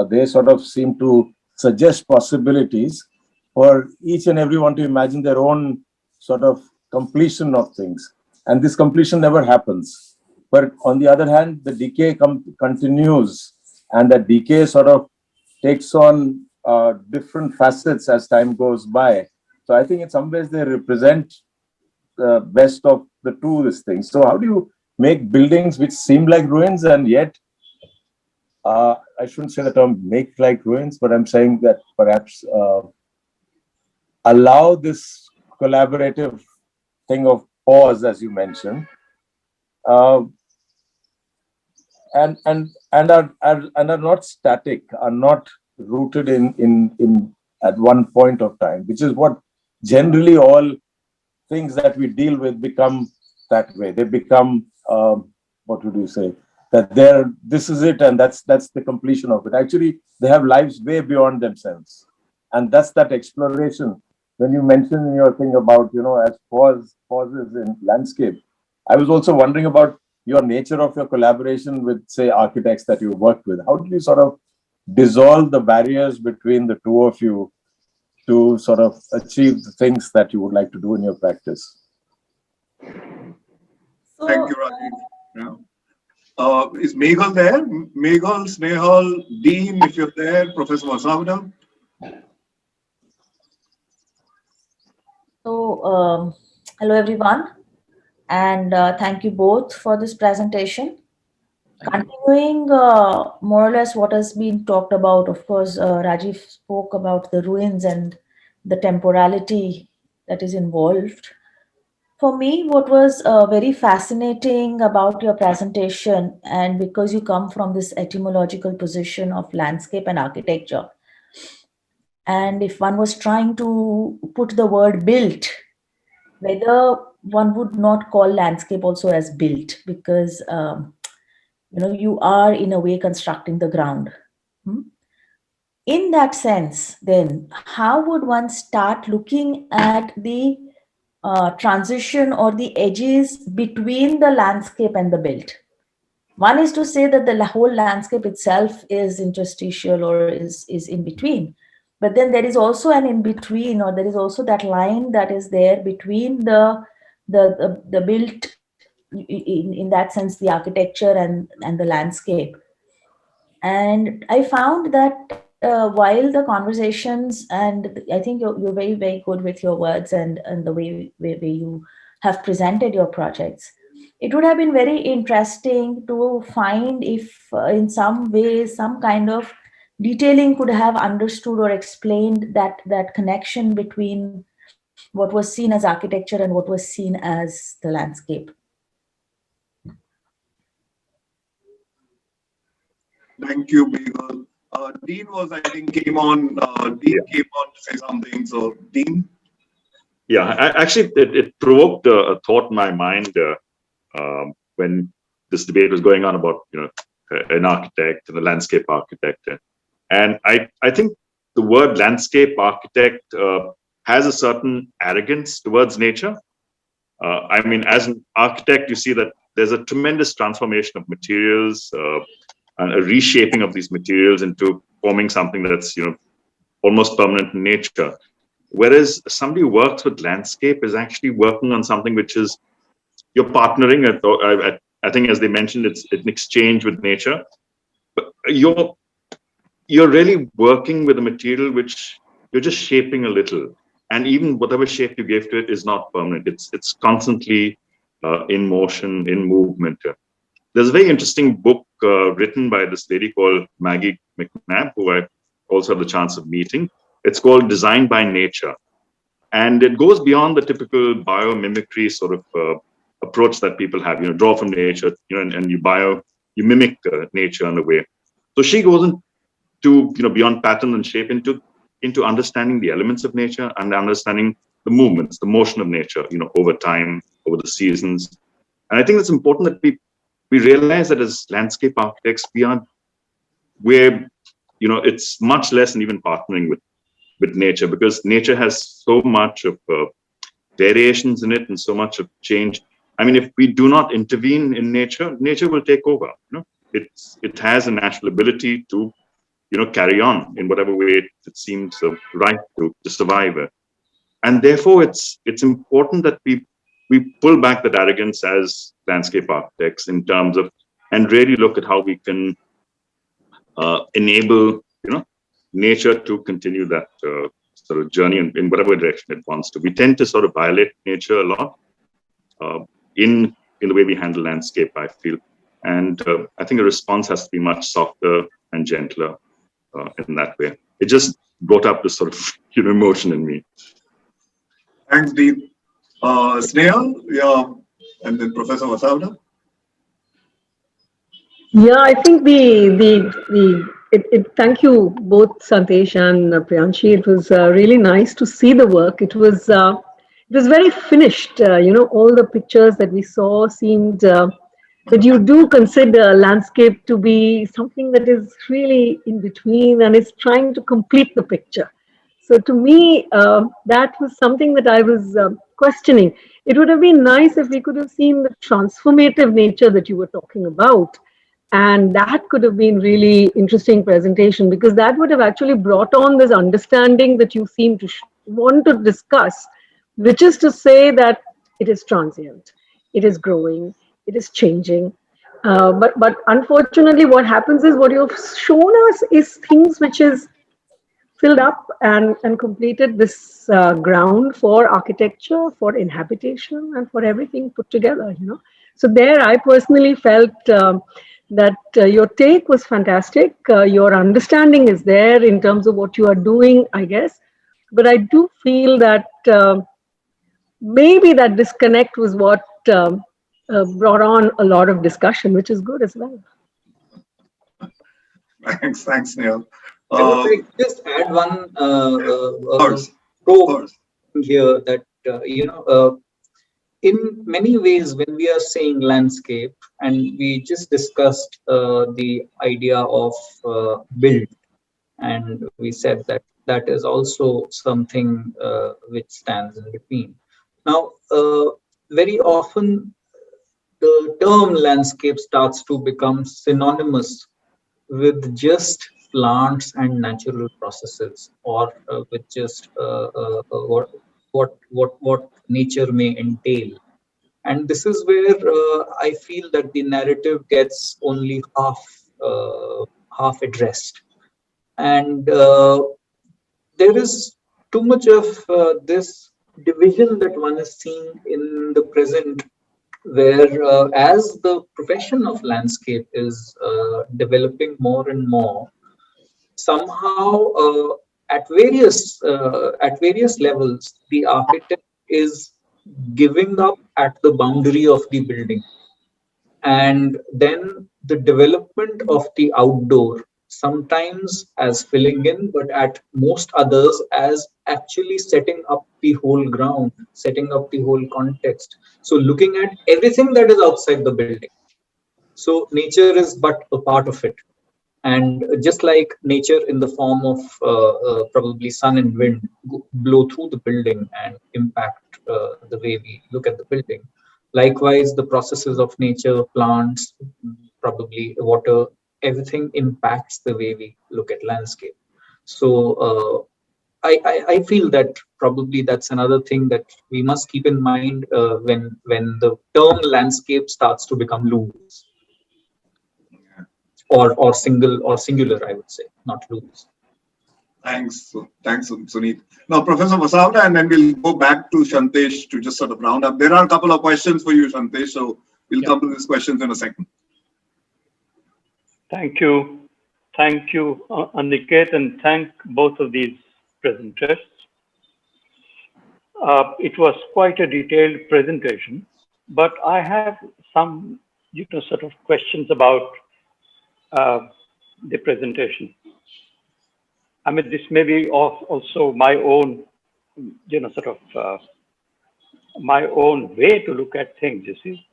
Speaker 6: They sort of seem to suggest possibilities for each and everyone to imagine their own sort of completion of things. And this completion never happens. But on the other hand, the decay continues, and that decay sort of takes on different facets as time goes by. So I think in some ways they represent the best of the two these things. So how do you make buildings which seem like ruins and yet, I shouldn't say the term make like ruins, but I'm saying that perhaps allow this collaborative thing of pause, as you mentioned, uh, and are not static, are not rooted in at one point of time, which is what generally all things that we deal with become that way. They become, what would you say, that this is it, and that's the completion of it. Actually, they have lives way beyond themselves, and that's that exploration. When you mentioned in your thing about, as pauses in landscape, I was also wondering about your nature of your collaboration with, say, architects that you worked with. How did you sort of dissolve the barriers between the two of you to sort of achieve the things that you would like to do in your practice?
Speaker 1: Thank you, Rajiv. Yeah. Is Meghal there? Meghal, Snehal, Dean, if you're there, Professor Vasavada.
Speaker 7: So, hello everyone, and thank you both for this presentation. Continuing more or less what has been talked about, of course, Rajiv spoke about the ruins and the temporality that is involved. For me, what was very fascinating about your presentation, and because you come from this etymological position of landscape and architecture, and if one was trying to put the word built, whether one would not call landscape also as built, because you are in a way constructing the ground. Hmm? In that sense, then how would one start looking at the transition or the edges between the landscape and the built? One is to say that the whole landscape itself is interstitial or is in between, but then there is also an in between, or there is also that line that is there between the built, in that sense, the architecture and the landscape. And I found that while the conversations, and I think you're very, very good with your words and the way you have presented your projects, it would have been very interesting to find if in some way some kind of detailing could have understood or explained that connection between what was seen as architecture and what was seen as the landscape.
Speaker 1: Thank you, Meghal. Dean was, I think, came on. Dean came on to say something. So, Dean.
Speaker 8: Yeah, actually, it provoked a thought in my mind when this debate was going on about an architect and a landscape architect, and I think the word landscape architect has a certain arrogance towards nature. I mean, as an architect, you see that there's a tremendous transformation of materials and a reshaping of these materials into forming something that's almost permanent in nature. Whereas somebody who works with landscape is actually working on something which is you're partnering. I think, as they mentioned, it's an exchange with nature. But you're really working with a material which you're just shaping a little. and even whatever shape you gave to it is not permanent. It's constantly in motion, in movement. There's a very interesting book written by this lady called Maggie McNabb, who I also had the chance of meeting. It's called Design by Nature. And it goes beyond the typical biomimicry sort of approach that people have, draw from nature, and you mimic nature in a way. So she goes into, beyond pattern and shape into understanding the elements of nature and understanding the movements, the motion of nature, over time, over the seasons. And I think it's important that we realize that as landscape architects, we're, it's much less than even partnering with nature, because nature has so much of variations in it and so much of change. I mean, if we do not intervene in nature, nature will take over. It has a natural ability to carry on in whatever way it seems right to survive. And therefore, it's important that we pull back that arrogance as landscape architects in terms of, and really look at how we can enable nature to continue that sort of journey in whatever direction it wants to. We tend to sort of violate nature a lot in the way we handle landscape, I feel. And I think a response has to be much softer and gentler in that way. It just brought up this sort of emotion in me.
Speaker 1: Thanks, Deep. Snehal, yeah, and then Professor Vasavda.
Speaker 9: Yeah, I think thank you both Santesh and Preetanshi. It was really nice to see the work. It was very finished. All the pictures that we saw seemed that you do consider landscape to be something that is really in between and is trying to complete the picture. So to me, that was something that I was questioning. It would have been nice if we could have seen the transformative nature that you were talking about. And that could have been really interesting presentation, because that would have actually brought on this understanding that you seem to want to discuss, which is to say that it is transient, it is growing, it is changing. But unfortunately, what happens is what you've shown us is things which is filled up and completed this ground for architecture, for inhabitation, and for everything put together. So there, I personally felt that your take was fantastic. Your understanding is there in terms of what you are doing, I guess. But I do feel that maybe that disconnect was what brought on a lot of discussion, which is good as well.
Speaker 1: Thanks, Neil.
Speaker 5: I would like to just add one
Speaker 1: First,
Speaker 5: probe here that, in many ways, when we are saying landscape, and we just discussed the idea of build, and we said that that is also something which stands in between. Now, very often the term landscape starts to become synonymous with just plants and natural processes, or with just what nature may entail. And this is where I feel that the narrative gets only half addressed, and there is too much of this division that one is seeing in the present, where as the profession of landscape is developing more and more, somehow at various levels, the architect is giving up at the boundary of the building, and then the development of the outdoor, sometimes as filling in, but at most others as actually setting up the whole ground, setting up the whole context. So looking at everything that is outside the building. So nature is but a part of it. And just like nature in the form of probably sun and wind blow through the building and impact the way we look at the building, likewise the processes of nature, plants, probably water, everything impacts the way we look at landscape. So I feel that probably that's another thing that we must keep in mind when the term landscape starts to become loose, or singular, I would say, not loose.
Speaker 1: Thanks, Sunit. Now, Professor Vasavda, and then we'll go back to Shantesh to just sort of round up. There are a couple of questions for you, Shantesh, so we'll come to these questions in a second.
Speaker 10: Thank you. Thank you, Aniket, and thank both of these presenters. It was quite a detailed presentation, but I have some, sort of questions about uh, the presentation. I mean, this may be also my own, sort of my own way to look at things. You see,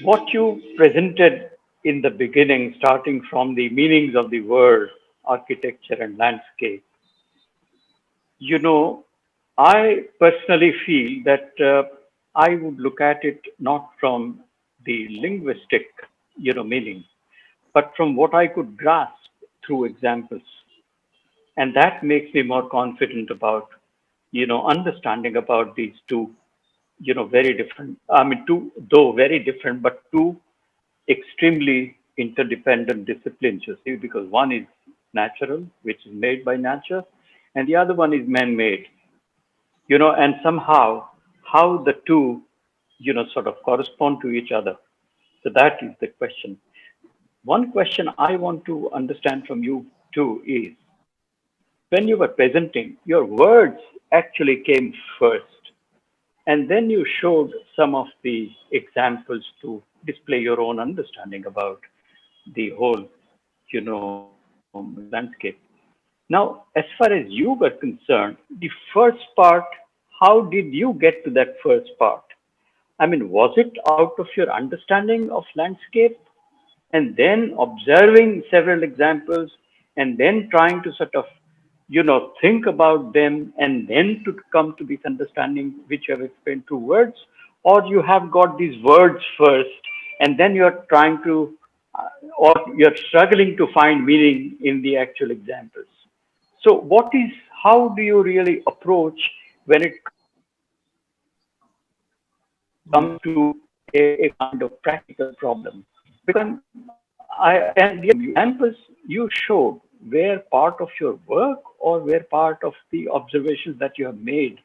Speaker 10: what you presented in the beginning, starting from the meanings of the word, architecture, and landscape. I personally feel that I would look at it not from the linguistic, meaning, but from what I could grasp through examples. And that makes me more confident about, understanding about these two, very different, I mean, two, though very different, but two extremely interdependent disciplines, you see, because one is natural, which is made by nature, and the other one is man-made, and somehow how the two, sort of correspond to each other. So that is the question. One question I want to understand from you too is when you were presenting, your words actually came first, and then you showed some of the examples to display your own understanding about the whole, landscape. Now, as far as you were concerned, the first part, how did you get to that first part? I mean, was it out of your understanding of landscape and then observing several examples and then trying to sort of, think about them and then to come to this understanding which you have explained through words? Or you have got these words first and then you're trying to, or you're struggling to find meaning in the actual examples? So, how do you really approach when it comes to a kind of practical problem? Because and the examples you showed were part of your work or were part of the observations that you have made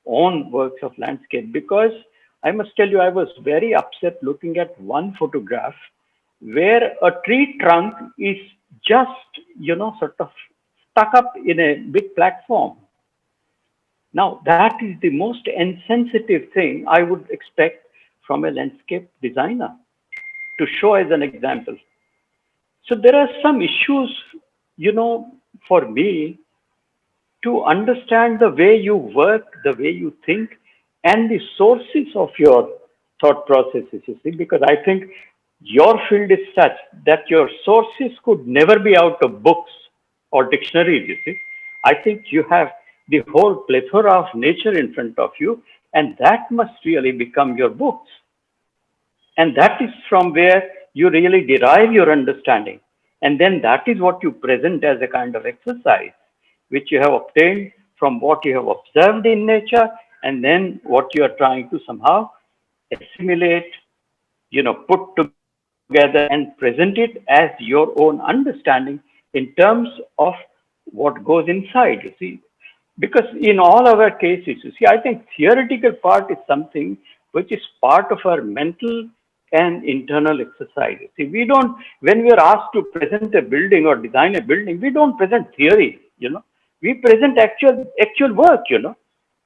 Speaker 10: on works of landscape. Because I must tell you, I was very upset looking at one photograph where a tree trunk is just, sort of stuck up in a big platform. Now, that is the most insensitive thing I would expect from a landscape designer to show as an example. So there are some issues, for me to understand the way you work, the way you think, and the sources of your thought processes, you see, because I think your field is such that your sources could never be out of books or dictionaries, you see. I think you have the whole plethora of nature in front of you, and that must really become your books. And that is from where you really derive your understanding. And then that is what you present as a kind of exercise, which you have obtained from what you have observed in nature, and then what you are trying to somehow assimilate, put together and present it as your own understanding in terms of what goes inside, you see. Because in all our cases, you see, I think theoretical part is something which is part of our mental and internal exercise. See, we don't, when we are asked to present a building or design a building, we don't present theory, we present actual work,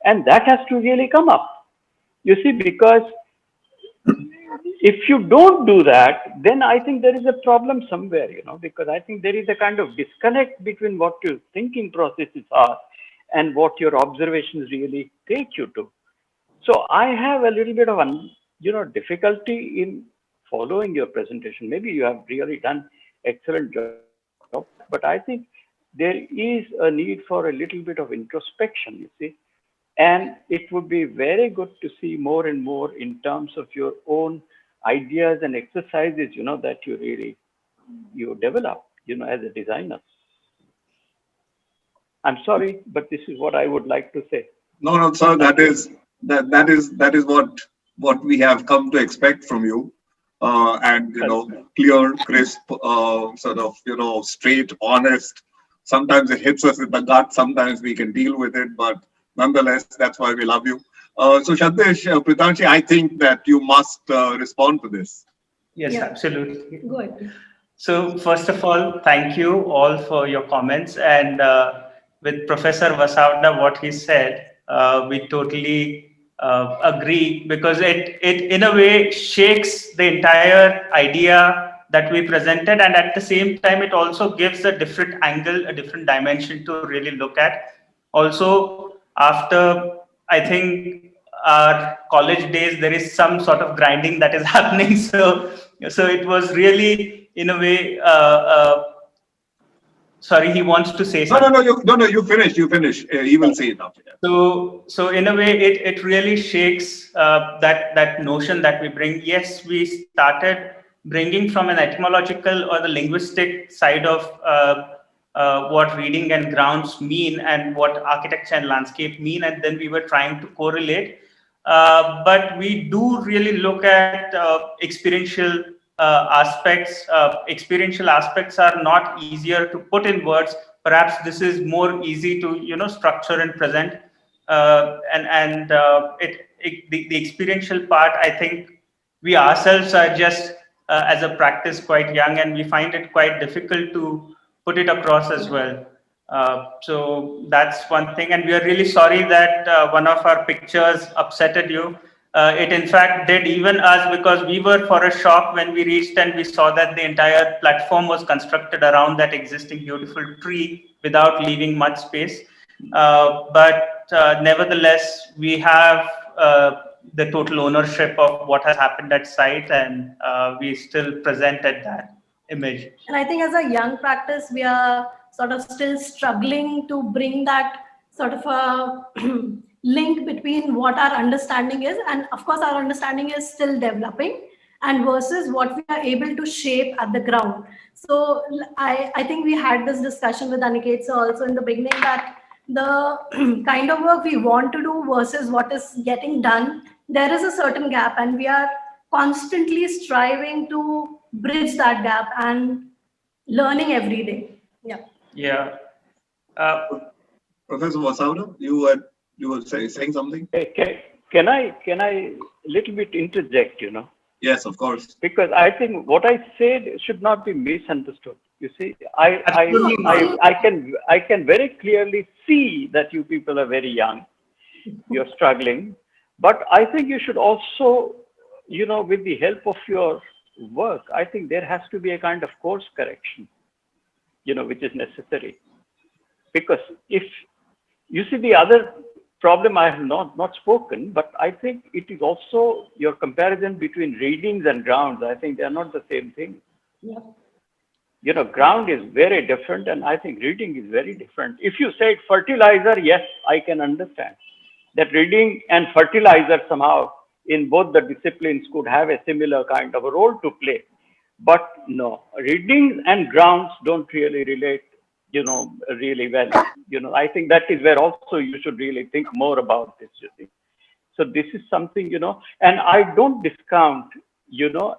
Speaker 10: and that has to really come up. You see, because if you don't do that, then I think there is a problem somewhere, because I think there is a kind of disconnect between what your thinking processes are and what your observations really take you to. So I have a little bit of, difficulty in following your presentation. Maybe you have really done excellent job, but I think there is a need for a little bit of introspection, you see. And it would be very good to see more and more in terms of your own ideas and exercises, that you develop, as a designer. I'm sorry, but this is what I would like to say.
Speaker 1: No, sir. That is what we have come to expect from you, and clear, crisp, sort of straight, honest Sometimes it hits us in the gut. Sometimes we can deal with it, but nonetheless, that's why we love you. So Shantesh, Preetanshi, I think that you must respond to this.
Speaker 4: Yes,
Speaker 2: Yeah.
Speaker 4: absolutely.
Speaker 2: Go ahead.
Speaker 4: So, first of all, thank you all for your comments. And with Professor Vasavda, what he said, we totally agree, because it in a way shakes the entire idea that we presented, and at the same time, it also gives a different angle, a different dimension to really look at. Also, after I think our college days, there is some sort of grinding that is happening. So it was really, in a way, sorry, he wants to say
Speaker 1: No, no,
Speaker 4: something.
Speaker 1: no, you finish. You finish. He will say it after that.
Speaker 4: So in a way, it really shakes that notion that we bring. Yes, we started bringing from an etymological or the linguistic side of what reading and grounds mean and what architecture and landscape mean, and then we were trying to correlate. But we do really look at experiential aspects. Experiential aspects are not easier to put in words. Perhaps this is more easy to structure and present. The experiential part, I think we ourselves are just as a practice quite young, and we find it quite difficult to put it across as well. So that's one thing, and we are really sorry that one of our pictures upsetted you. It in fact did even us, because we were for a shock when we reached and we saw that the entire platform was constructed around that existing beautiful tree without leaving much space. But nevertheless, we have the total ownership of what has happened at site, and we still presented that image.
Speaker 2: And I think as a young practice, we are sort of still struggling to bring that sort of a link between what our understanding is. And of course, our understanding is still developing, and versus what we are able to shape at the ground. So I think we had this discussion with Aniket sir also in the beginning, that the kind of work we want to do versus what is getting done, there is a certain gap, and we are constantly striving to bridge that gap and learning every day. Yeah.
Speaker 4: Yeah. Uh,
Speaker 1: Professor Vasavda, you were saying something?
Speaker 10: Can I little bit interject,
Speaker 1: Yes, of course.
Speaker 10: because I think what I said should not be misunderstood. You see, I can very clearly see that you people are very young, you're struggling, but I think you should also, with the help of your work, I think there has to be a kind of course correction, which is necessary. Because if you see the other problem, I have not spoken, but I think it is also your comparison between readings and grounds. I think they are not the same thing.
Speaker 2: Yeah.
Speaker 10: Ground is very different, and I think reading is very different. If you say fertilizer, yes, I can understand that reading and fertilizer somehow in both the disciplines could have a similar kind of a role to play. But no, readings and grounds don't really relate, really well. I think that is where also you should really think more about this, you see. So this is something, and I don't discount,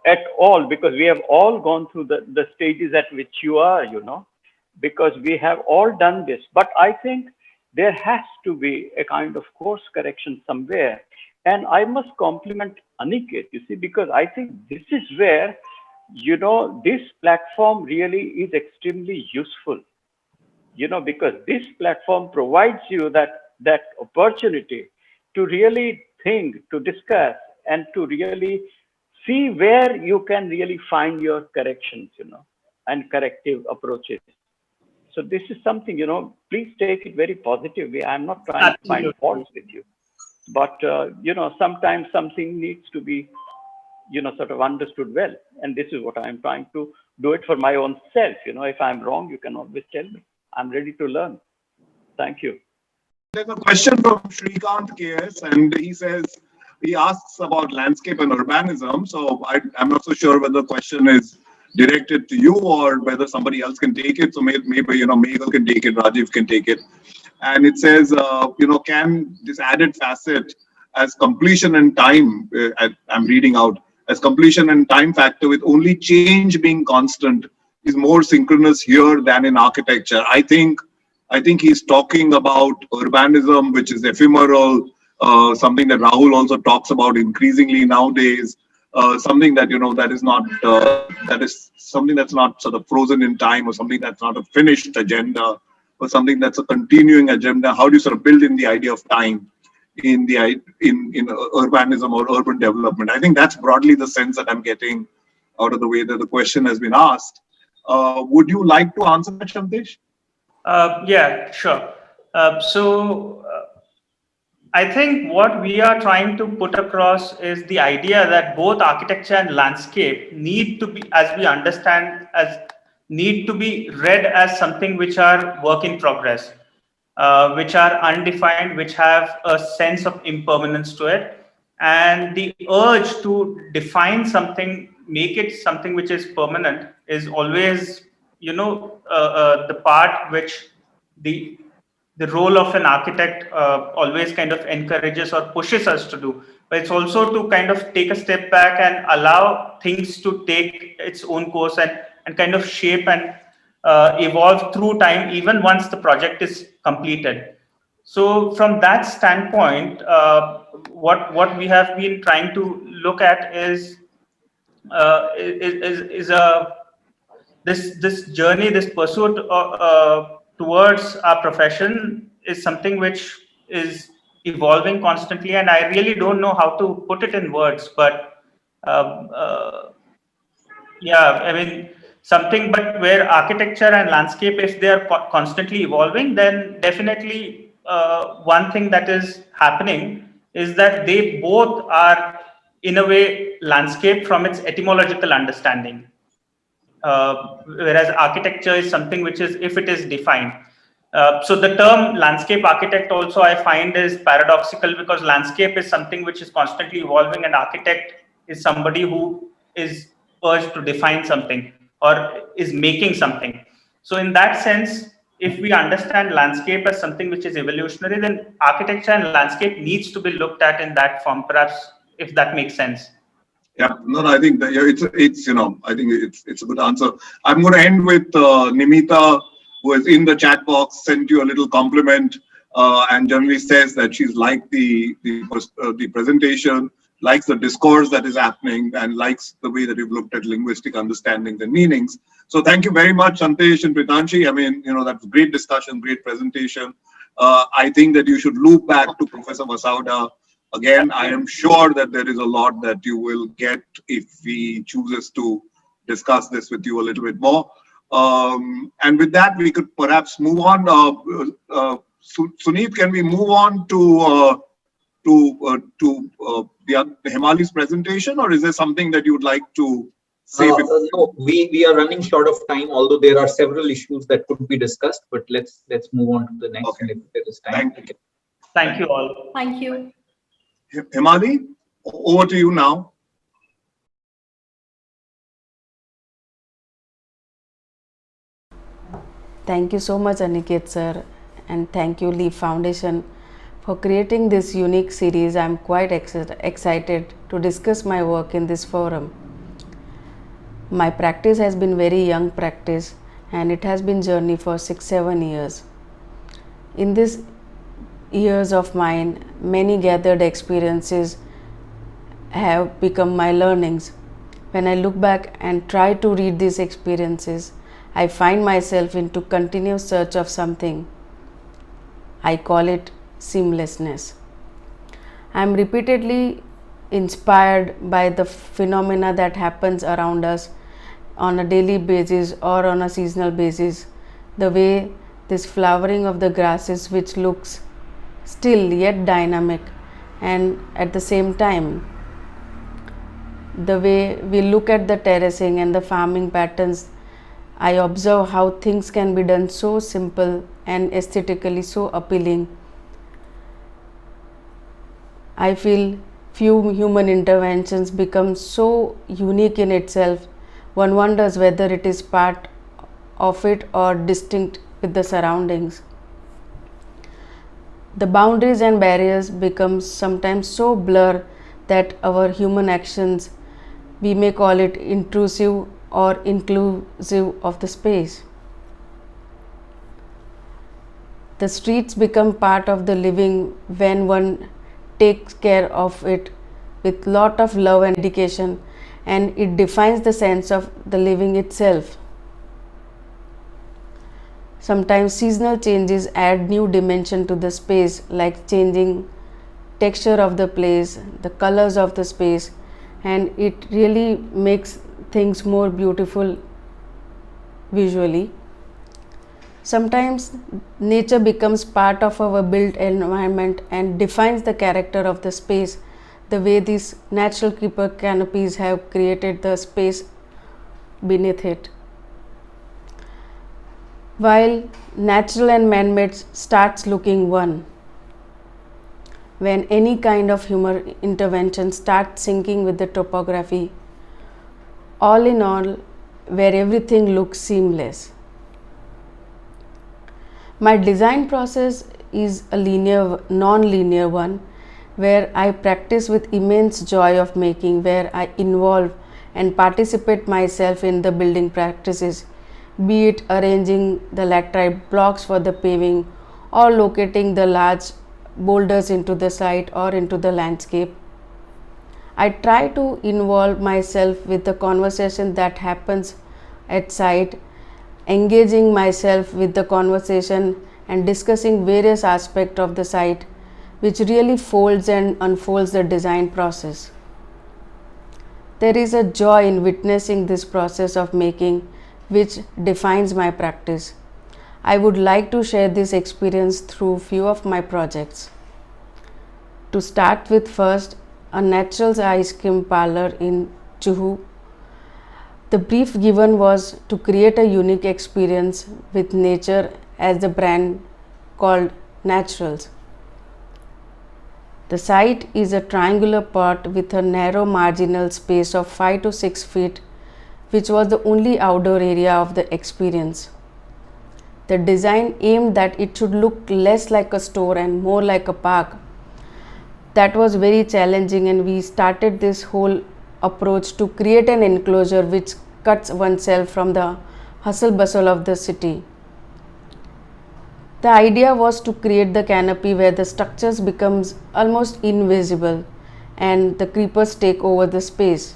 Speaker 10: at all, because we have all gone through the stages at which you are, because we have all done this. But I think there has to be a kind of course correction somewhere. And I must compliment Aniket, you see, because I think this is where, this platform really is extremely useful, because this platform provides you that opportunity to really think, to discuss, and to really see where you can really find your corrections, and corrective approaches. So this is something, please take it very positively. I'm not trying to find
Speaker 4: Absolutely.
Speaker 10: faults with you, but, sometimes something needs to be, sort of understood well. And this is what I'm trying to do it for my own self. If I'm wrong, you can always tell me. I'm ready to learn. Thank you.
Speaker 1: There's a question from Shrikant KS, and he asks about landscape and urbanism. So I'm not so sure whether the question is directed to you or whether somebody else can take it. So maybe Meghal can take it, Rajiv can take it. And it says, can this added facet as completion and time, I'm reading out, as completion and time factor with only change being constant, is more synchronous here than in architecture. I think he's talking about urbanism, which is ephemeral, something that Rahul also talks about increasingly nowadays. Something that that is not that is something that's not sort of frozen in time, or something that's not a finished agenda, or something that's a continuing agenda. How do you sort of build in the idea of time in the in urbanism or urban development? I think that's broadly the sense that I'm getting out of the way that the question has been asked. Would you like to answer that, Shantesh?
Speaker 4: Yeah, sure. I think what we are trying to put across is the idea that both architecture and landscape need to be, as we understand, as need to be read as something which are work in progress, which are undefined, which have a sense of impermanence to it. And the urge to define something, make it something which is permanent, is always, the part which the the role of an architect always kind of encourages or pushes us to do. But it's also to kind of take a step back and allow things to take its own course, and kind of shape and evolve through time, even once the project is completed. So from that standpoint, what we have been trying to look at is a this journey, this pursuit towards our profession is something which is evolving constantly, and I really don't know how to put it in words, but um, uh, yeah, I mean, something, but where architecture and landscape, if they are constantly evolving, then definitely one thing that is happening is that they both are, in a way, landscape from its etymological understanding, whereas architecture is something which is, if it is defined. So the term landscape architect also I find is paradoxical, because landscape is something which is constantly evolving, and architect is somebody who is urged to define something or is making something. So in that sense, if we understand landscape as something which is evolutionary, then architecture and landscape needs to be looked at in that form, perhaps, if that makes sense.
Speaker 1: Yeah, no, I think that, yeah, it's I think it's a good answer. I'm going to end with Nimita, who is in the chat box, sent you a little compliment, and generally says that she's liked the presentation, likes the discourse that is happening, and likes the way that you've looked at linguistic understandings and meanings. So thank you very much, Shantesh and Preetanshi. I mean, that was great discussion, great presentation. I think that you should loop back to Professor Vasauda. Again, I am sure that there is a lot that you will get if he chooses to discuss this with you a little bit more. And with that, we could perhaps move on. Suneet, can we move on to Hemali's presentation, or is there something that you would like to say?
Speaker 5: No, we are running short of time, although there are several issues that could be discussed. But let's move on to the next.
Speaker 1: Okay.
Speaker 5: If there is time.
Speaker 4: Thank you all.
Speaker 2: Thank you.
Speaker 1: Hemali, over to you now.
Speaker 11: Thank you so much, Aniket sir, and thank you, Leaf Foundation, for creating this unique series. I'm quite excited to discuss my work in this forum. My practice has been very young practice, and it has been journey for 6-7 years. In these years of mine, many gathered experiences have become my learnings. When I look back and try to read these experiences, I find myself into continuous search of something. I call it seamlessness. I am repeatedly inspired by the phenomena that happens around us on a daily basis or on a seasonal basis. The way this flowering of the grasses, which looks still yet dynamic, and at the same time, the way we look at the terracing and the farming patterns, I observe how things can be done so simple and aesthetically so appealing. I feel few human interventions become so unique in itself. One wonders whether it is part of it or distinct with the surroundings. The boundaries and barriers become sometimes so blur that our human actions, we may call it intrusive or inclusive of the space. The streets become part of the living when one takes care of it with lot of love and dedication, and it defines the sense of the living itself. Sometimes seasonal changes add new dimension to the space, like changing texture of the place, the colors of the space, and it really makes things more beautiful visually. Sometimes nature becomes part of our built environment and defines the character of the space, the way these natural creeper canopies have created the space beneath it. While natural and man-made starts looking one, when any kind of human intervention starts syncing with the topography, all in all, where everything looks seamless. My design process is a non-linear one, where I practice with immense joy of making, where I involve and participate myself in the building practices, be it arranging the laterite blocks for the paving or locating the large boulders into the site or into the landscape. I try to involve myself with the conversation that happens at site, engaging myself with the conversation and discussing various aspects of the site, which really folds and unfolds the design process. There is a joy in witnessing this process of making, which defines my practice. I would like to share this experience through few of my projects. To start with, first, a natural ice cream parlor in Juhu. The brief given was to create a unique experience with nature as the brand called Naturals. The site is a triangular pot with a narrow marginal space of 5 to 6 feet, which was the only outdoor area of the experience. The design aimed that it should look less like a store and more like a park. That was very challenging, and we started this whole approach to create an enclosure which cuts oneself from the hustle bustle of the city. The idea was to create the canopy where the structures becomes almost invisible and the creepers take over the space.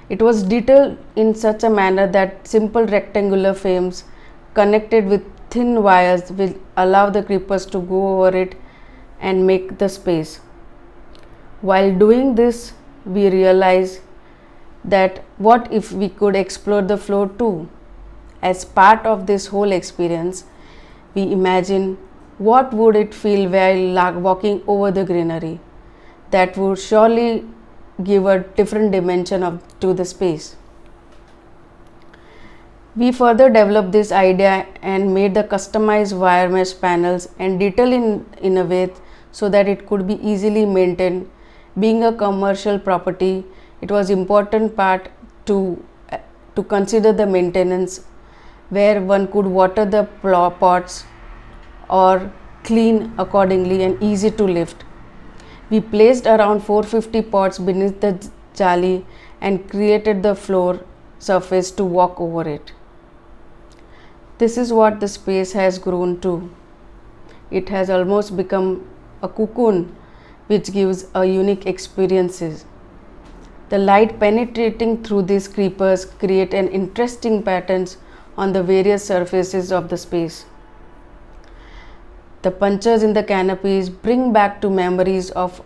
Speaker 11: It was detailed in such a manner that simple rectangular frames connected with thin wires will allow the creepers to go over it and make the space. While doing this, we realized that what if we could explore the floor too? As part of this whole experience, we imagine what would it feel while walking over the greenery. That would surely give a different dimension to the space. We further developed this idea and made the customized wire mesh panels and detail in a way so that it could be easily maintained. Being a commercial property, it was important part to consider the maintenance, where one could water the pots or clean accordingly and easy to lift. We placed around 450 pots beneath the jali and created the floor surface to walk over it. This is what the space has grown to. It has almost become a cocoon which gives a unique experiences. The light penetrating through these creepers create an interesting patterns on the various surfaces of the space. The punches in the canopies bring back to memories of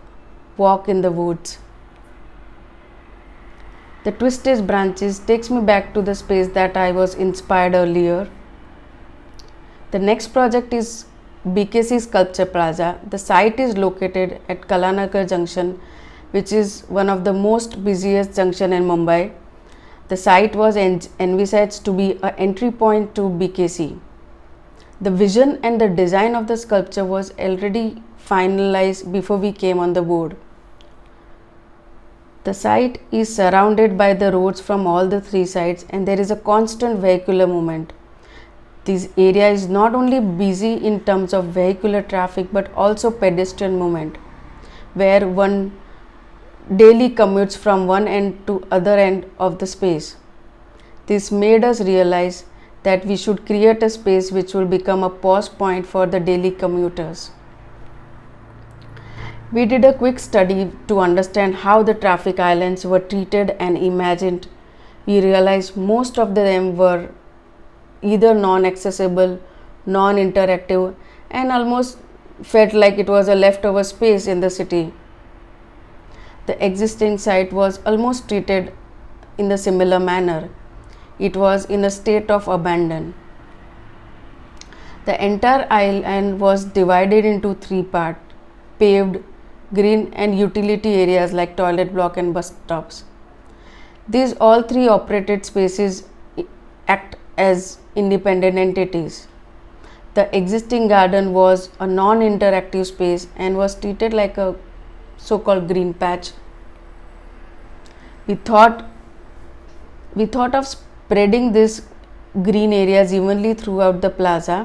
Speaker 11: walk in the woods. The twisted branches takes me back to the space that I was inspired earlier. The next project is BKC Sculpture Plaza. The site is located at Kalanagar Junction, which is one of the most busiest junction in Mumbai. The site was envisaged to be an entry point to BKC. The vision and the design of the sculpture was already finalized before we came on the board. The site is surrounded by the roads from all the three sides, and there is a constant vehicular movement. This area is not only busy in terms of vehicular traffic but also pedestrian movement, where one daily commutes from one end to other end of the space. This made us realize that we should create a space which will become a pause point for the daily commuters. We did a quick study to understand how the traffic islands were treated and imagined. We realized most of them were either non-accessible, non-interactive, and almost felt like it was a leftover space in the city. The existing site was almost treated in the similar manner. It was in a state of abandon. The entire island was divided into 3 parts: paved, green, and utility areas like toilet block and bus stops. These all 3 operated spaces act as independent entities. The existing garden was a non-interactive space and was treated like a so-called green patch. We thought of spreading these green areas evenly throughout the plaza.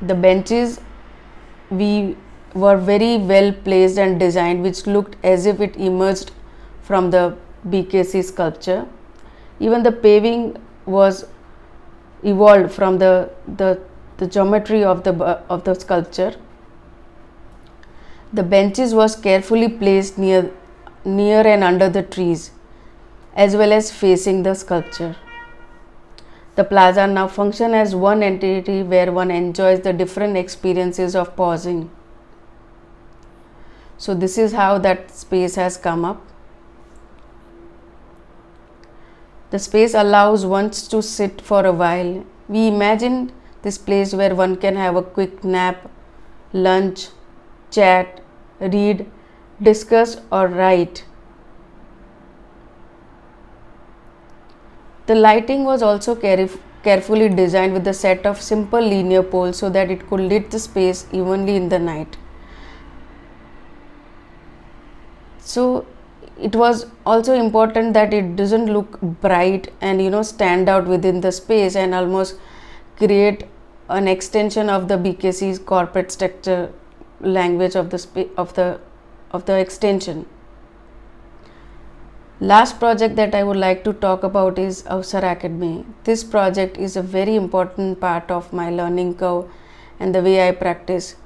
Speaker 11: The benches we were very well placed and designed, which looked as if it emerged from the BKC sculpture. Even the paving was evolved from the geometry of the sculpture. The benches was carefully placed near and under the trees, as well as facing the sculpture. The plaza now functions as one entity where one enjoys the different experiences of pausing. So this is how that space has come up. The space allows one to sit for a while. We imagined this place where one can have a quick nap, lunch, chat, read, discuss, or write. The lighting was also carefully designed with a set of simple linear poles so that it could lit the space evenly in the night. So it was also important that it doesn't look bright and stand out within the space and almost create an extension of the BKC's corporate structure language of the extension. Last project that I would like to talk about is Avsar Academy. This project is a very important part of my learning curve and the way I practice.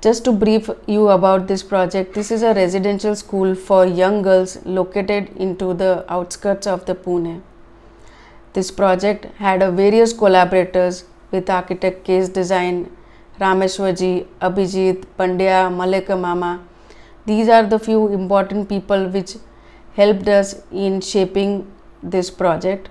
Speaker 11: Just to brief you about this project, this is a residential school for young girls located into the outskirts of the Pune. This project had various collaborators with architect Case Design, Rameshwarji, Abhijit, Pandya, Malika Mama. These are the few important people which helped us in shaping this project.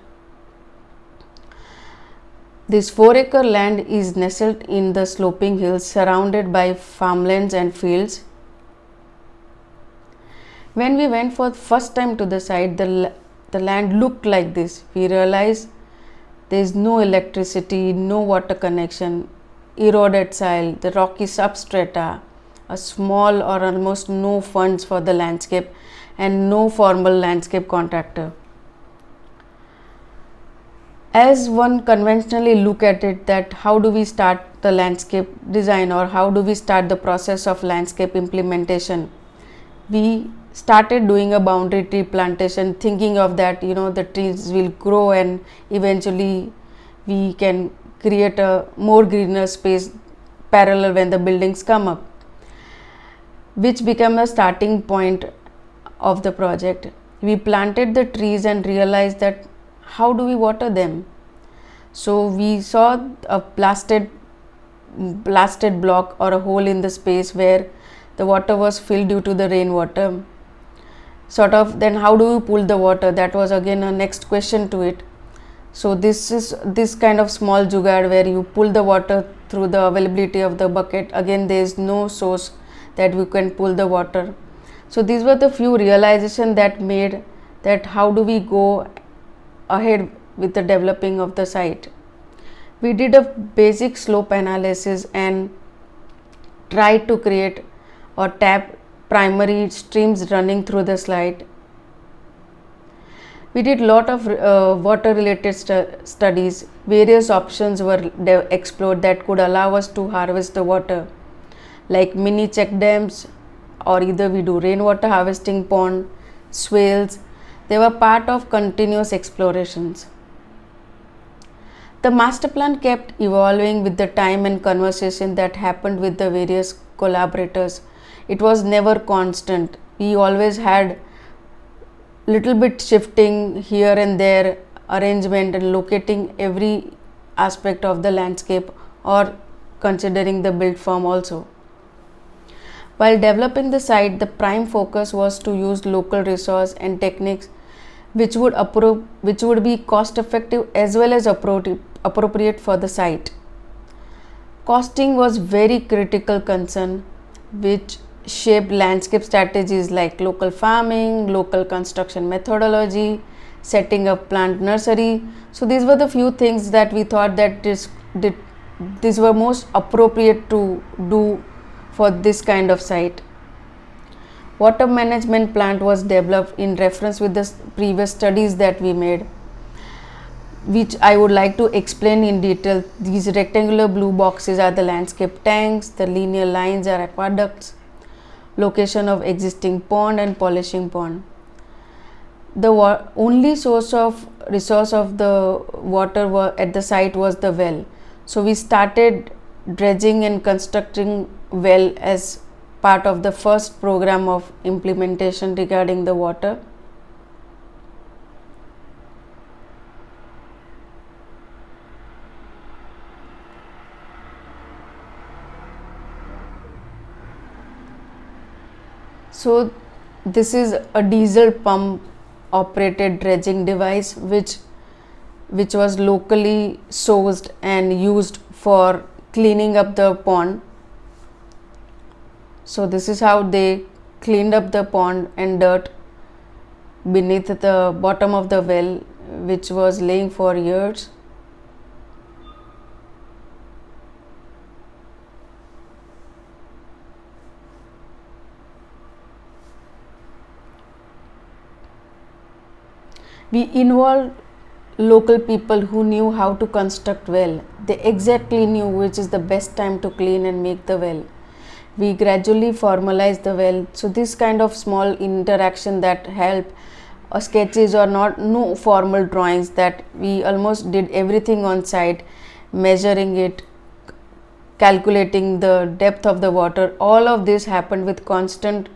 Speaker 11: This 4-acre land is nestled in the sloping hills surrounded by farmlands and fields. When we went for the first time to the site, the land looked like this. We realized there is no electricity, no water connection, eroded soil, the rocky substrata, a small or almost no funds for the landscape, and no formal landscape contractor. As one conventionally look at it, that how do we start the landscape design or how do we start the process of landscape implementation? We started doing a boundary tree plantation, thinking of that the trees will grow and eventually we can create a more greener space parallel when the buildings come up, which became a starting point of the project. We planted the trees and realized that how do we water them? So we saw a blasted block or a hole in the space where the water was filled due to the rainwater. Then how do we pull the water? That was again a next question to it. So this is this kind of small jugaad where you pull the water through the availability of the bucket. Again, there is no source that we can pull the water. So these were the few realizations that made that how do we go ahead with the developing of the site. We did a basic slope analysis and tried to create or tap primary streams running through the site. We did lot of water related studies. Various options were explored that could allow us to harvest the water, like mini check dams, or either we do rainwater harvesting pond, swales. They were part of continuous explorations. The master plan kept evolving with the time and conversation that happened with the various collaborators. It was never constant. We always had little bit shifting here and there, arrangement and locating every aspect of the landscape or considering the built form also. While developing the site, the prime focus was to use local resource and techniques which would be cost effective as well as appropriate for the site. Costing was very critical concern which shaped landscape strategies like local farming, local construction methodology, setting up plant nursery. So these were the few things that we thought that these were most appropriate to do for this kind of site. Water management plant was developed in reference with the previous studies that we made, which I would like to explain in detail. These rectangular blue boxes are the landscape tanks, the linear lines are aqueducts, location of existing pond and polishing pond. The only source of resource of the water at the site was the well. So we started dredging and constructing well as part of the first program of implementation regarding the water. So this is a diesel pump operated dredging device which was locally sourced and used for cleaning up the pond. So this is how they cleaned up the pond and dirt beneath the bottom of the well, which was laying for years. We involved local people who knew how to construct well. They exactly knew which is the best time to clean and make the well. We gradually formalized the well. So this kind of small interaction that help sketches or no formal drawings, that we almost did everything on site, measuring it, calculating the depth of the water. All of this happened with constant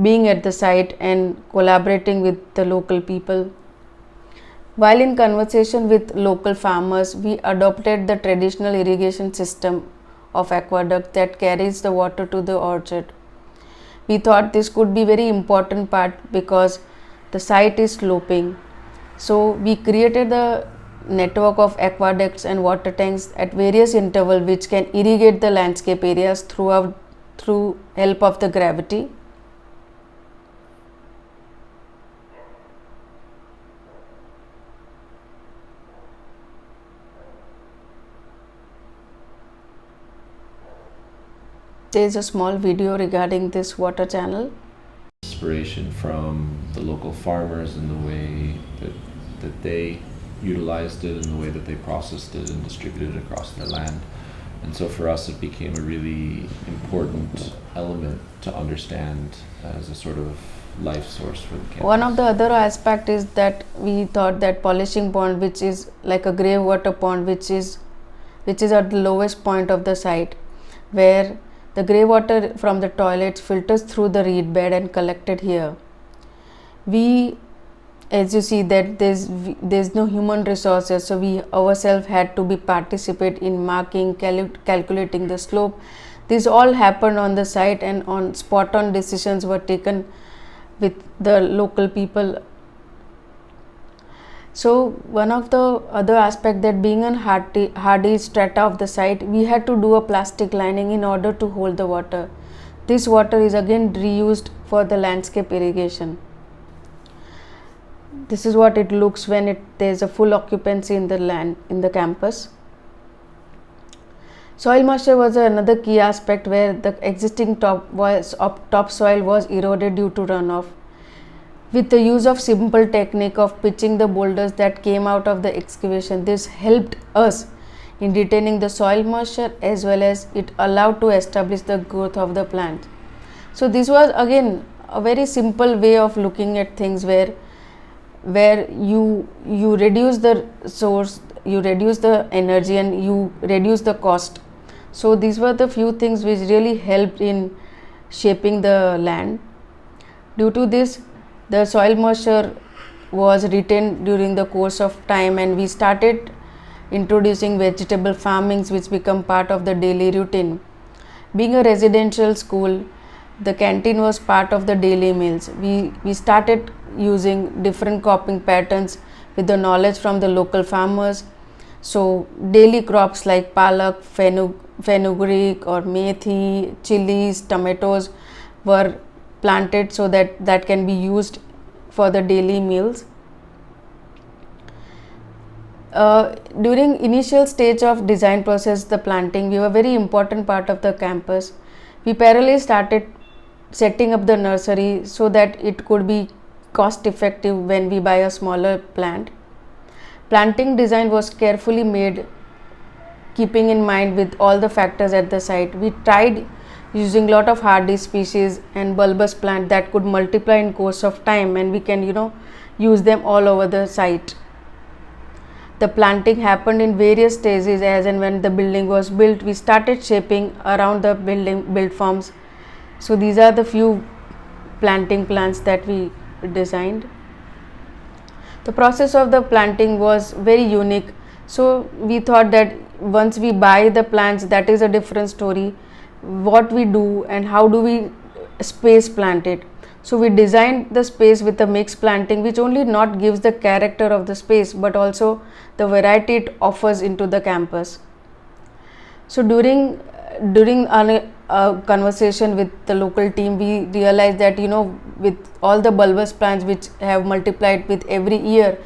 Speaker 11: being at the site and collaborating with the local people. While in conversation with local farmers, we adopted the traditional irrigation system of aqueduct that carries the water to the orchard. We thought this could be very important part because the site is sloping. So we created the network of aqueducts and water tanks at various intervals which can irrigate the landscape areas through help of the gravity. There is a small video regarding this water channel.
Speaker 12: Inspiration from the local farmers and the way that they utilized it and the way that they processed it and distributed it across their land. And so for us it became a really important element to understand as a sort of life source for the campus.
Speaker 11: One of the other aspect is that we thought that polishing pond, which is like a grey water pond, which is at the lowest point of the site, where the grey water from the toilets filters through the reed bed and collected here. We, as you see, that there's no human resources, so we ourselves had to be participate in marking, calculating the slope. This all happened on the site, and on spot on decisions were taken with the local people. So one of the other aspect, that being on hardy strata of the site, we had to do a plastic lining in order to hold the water. This water is again reused for the landscape irrigation. This is what it looks when there's a full occupancy in the campus. Soil moisture was another key aspect, where the existing topsoil was eroded due to runoff. With the use of simple technique of pitching the boulders that came out of the excavation, this helped us in retaining the soil moisture, as well as it allowed to establish the growth of the plant. So this was again a very simple way of looking at things, where where you reduce the source, you reduce the energy, and you reduce the cost. So these were the few things which really helped in shaping the land. Due to this, the soil moisture was retained during the course of time, and we started introducing vegetable farmings which become part of the daily routine. Being a residential school, the canteen was part of the daily meals. We started using different cropping patterns with the knowledge from the local farmers. So daily crops like palak, fenugreek or methi, chilies, tomatoes were planted so that can be used for the daily meals. During initial stage of design process, the planting, we were very important part of the campus. We parallelly started setting up the nursery so that it could be cost effective when we buy a smaller plant. Planting design was carefully made, keeping in mind with all the factors at the site. We tried using lot of hardy species and bulbous plant that could multiply in course of time, and we can use them all over the site. The planting happened in various stages. As and when the building was built, we started shaping around the build forms. So these are the few planting plants that we designed. The process of the planting was very unique. So we thought that once we buy the plants, that is a different story. What we do and how do we space plant it. So we designed the space with a mixed planting, which only not gives the character of the space, but also the variety it offers into the campus. So during our conversation with the local team, we realized that with all the bulbous plants which have multiplied with every year,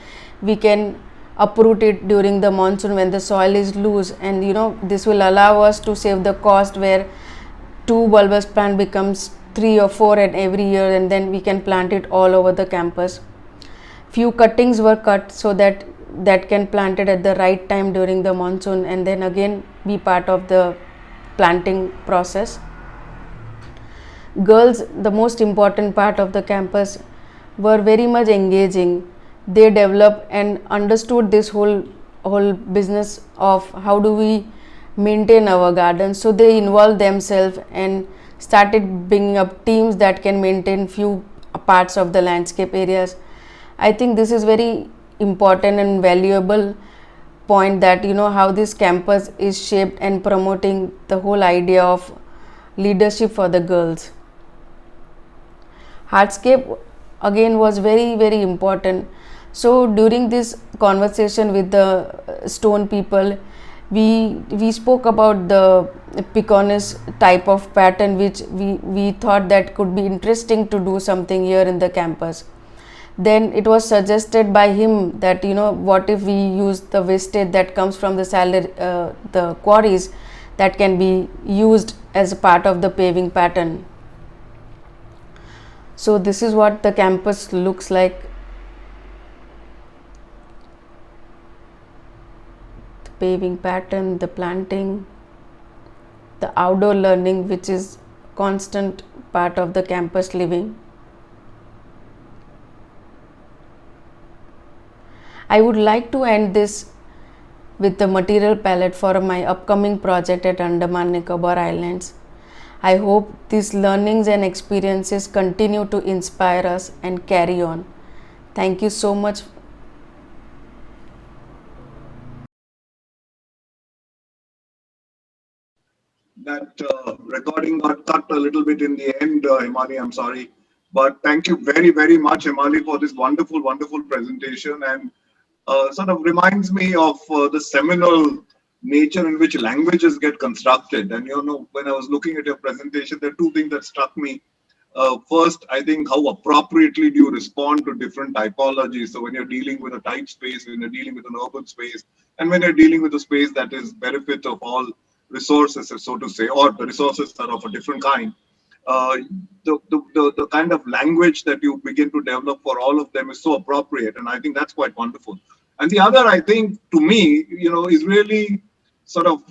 Speaker 11: we can uproot it during the monsoon when the soil is loose, and this will allow us to save the cost where 2 bulbous plant becomes 3 or 4 and every year, and then we can plant it all over the campus. Few cuttings were cut so that can plant it at the right time during the monsoon, and then again be part of the planting process. Girls, the most important part of the campus, were very much engaging. They developed and understood this whole business of how do we maintain our gardens. So they involved themselves and started bringing up teams that can maintain few parts of the landscape areas. I think this is very important and valuable point, that how this campus is shaped and promoting the whole idea of leadership for the girls. Hardscape again was very, very important. So during this conversation with the stone people, we spoke about the Piconis type of pattern, which we thought that could be interesting to do something here in the campus. Then it was suggested by him that what if we use the wastage that comes from the quarries, that can be used as a part of the paving pattern. So this is what the campus looks like. The paving pattern, the planting, the outdoor learning, which is constant part of the campus living. I would like to end this with the material palette for my upcoming project at Andaman Nicobar Islands. I hope these learnings and experiences continue to inspire us and carry on. Thank you so much.
Speaker 1: That recording got cut a little bit in the end, Hemali, I'm sorry. But thank you very, very much, Hemali, for this wonderful, wonderful presentation, and sort of reminds me of the seminal nature in which languages get constructed. And when I was looking at your presentation, there are two things that struck me. First, I think how appropriately do you respond to different typologies. So when you're dealing with a tight space, when you're dealing with an urban space, and when you're dealing with a space that is benefit of all resources, so to say, or the resources are of a different kind, uh, the kind of language that you begin to develop for all of them is so appropriate, and I think that's quite wonderful. And the other, I think, to me, is really sort of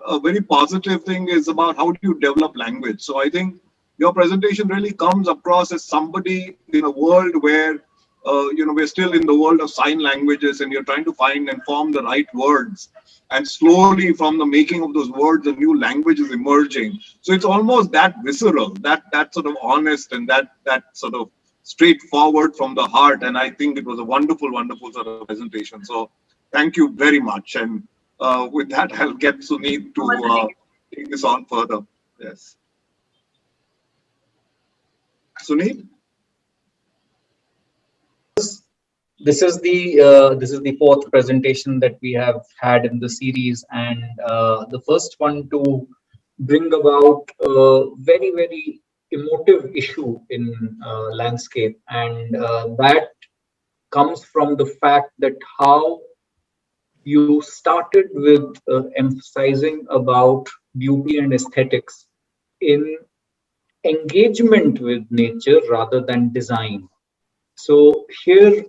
Speaker 1: a very positive thing, is about how do you develop language. So I think your presentation really comes across as somebody in a world where we're still in the world of sign languages, and you're trying to find and form the right words. And slowly, from the making of those words, a new language is emerging. So it's almost that visceral, that sort of honest, and that sort of straightforward from the heart. And I think it was a wonderful, wonderful sort of presentation. So thank you very much. And with that, I'll get Suneet to take this on further. Yes. Suneet?
Speaker 5: This is the fourth presentation that we have had in the series, and the first one to bring about a very emotive issue in landscape, and that comes from the fact that how you started with emphasizing about beauty and aesthetics in engagement with nature rather than design. So here,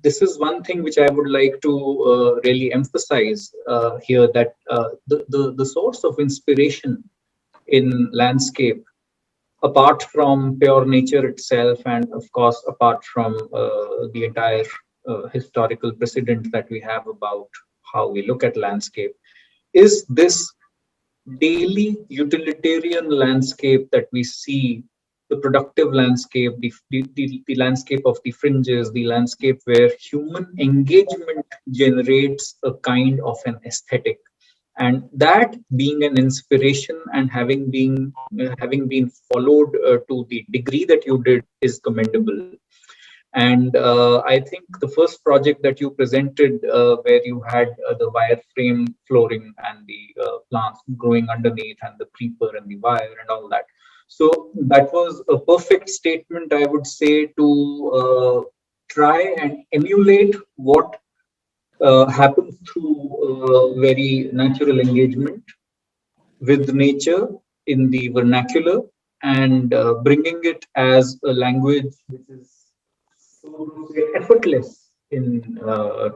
Speaker 5: this is one thing which I would like to really emphasize here, that the source of inspiration in landscape, apart from pure nature itself, and of course, apart from the entire historical precedent that we have about how we look at landscape, is this daily utilitarian landscape that we see, the productive landscape, the landscape of the fringes, the landscape where human engagement generates a kind of an aesthetic. And that being an inspiration and having been followed to the degree that you did is commendable. And I think the first project that you presented, where you had the wireframe flooring and the plants growing underneath and the creeper and the wire and all that. So that was a perfect statement, I would say, to try and emulate what happens through very natural engagement with nature in the vernacular, and bringing it as a language which is, so to say, effortless in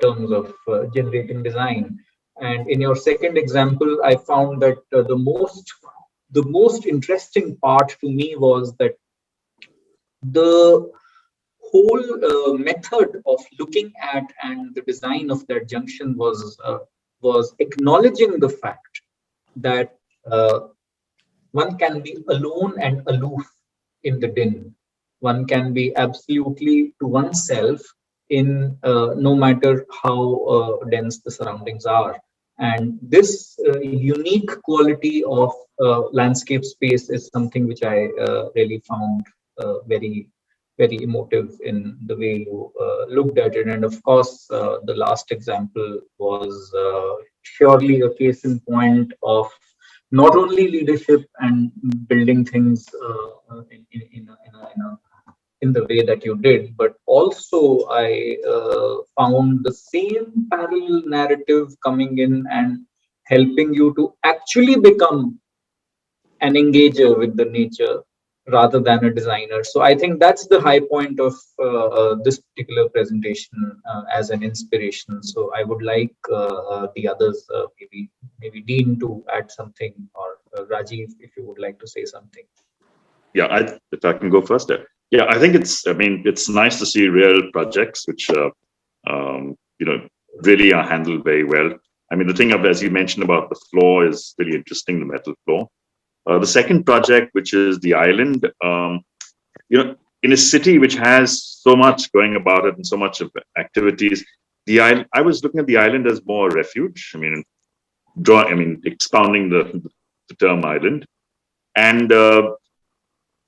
Speaker 5: terms of generating design. And in your second example, I found that the most interesting part to me was that the whole method of looking at and the design of that junction was acknowledging the fact that one can be alone and aloof in the din. One can be absolutely to oneself in no matter how dense the surroundings are. And this unique quality of landscape space is something which I really found very emotive in the way you looked at it. And of course, the last example was surely a case in point of not only leadership and building things in the way that you did, but also I found the same parallel narrative coming in and helping you to actually become an engager with the nature rather than a designer. So I think that's the high point of this particular presentation as an inspiration. So I would like the others, maybe Dean, to add something, or Rajiv, if you would like to say something.
Speaker 8: Yeah, if I can go first there. Yeah, I think it's nice to see real projects which really are handled very well. I mean, the thing of, as you mentioned about the floor, is really interesting, the metal floor. The second project, which is the island, in a city which has so much going about it and so much of activities, the island, I was looking at the island as more refuge. I mean, expounding the term island, and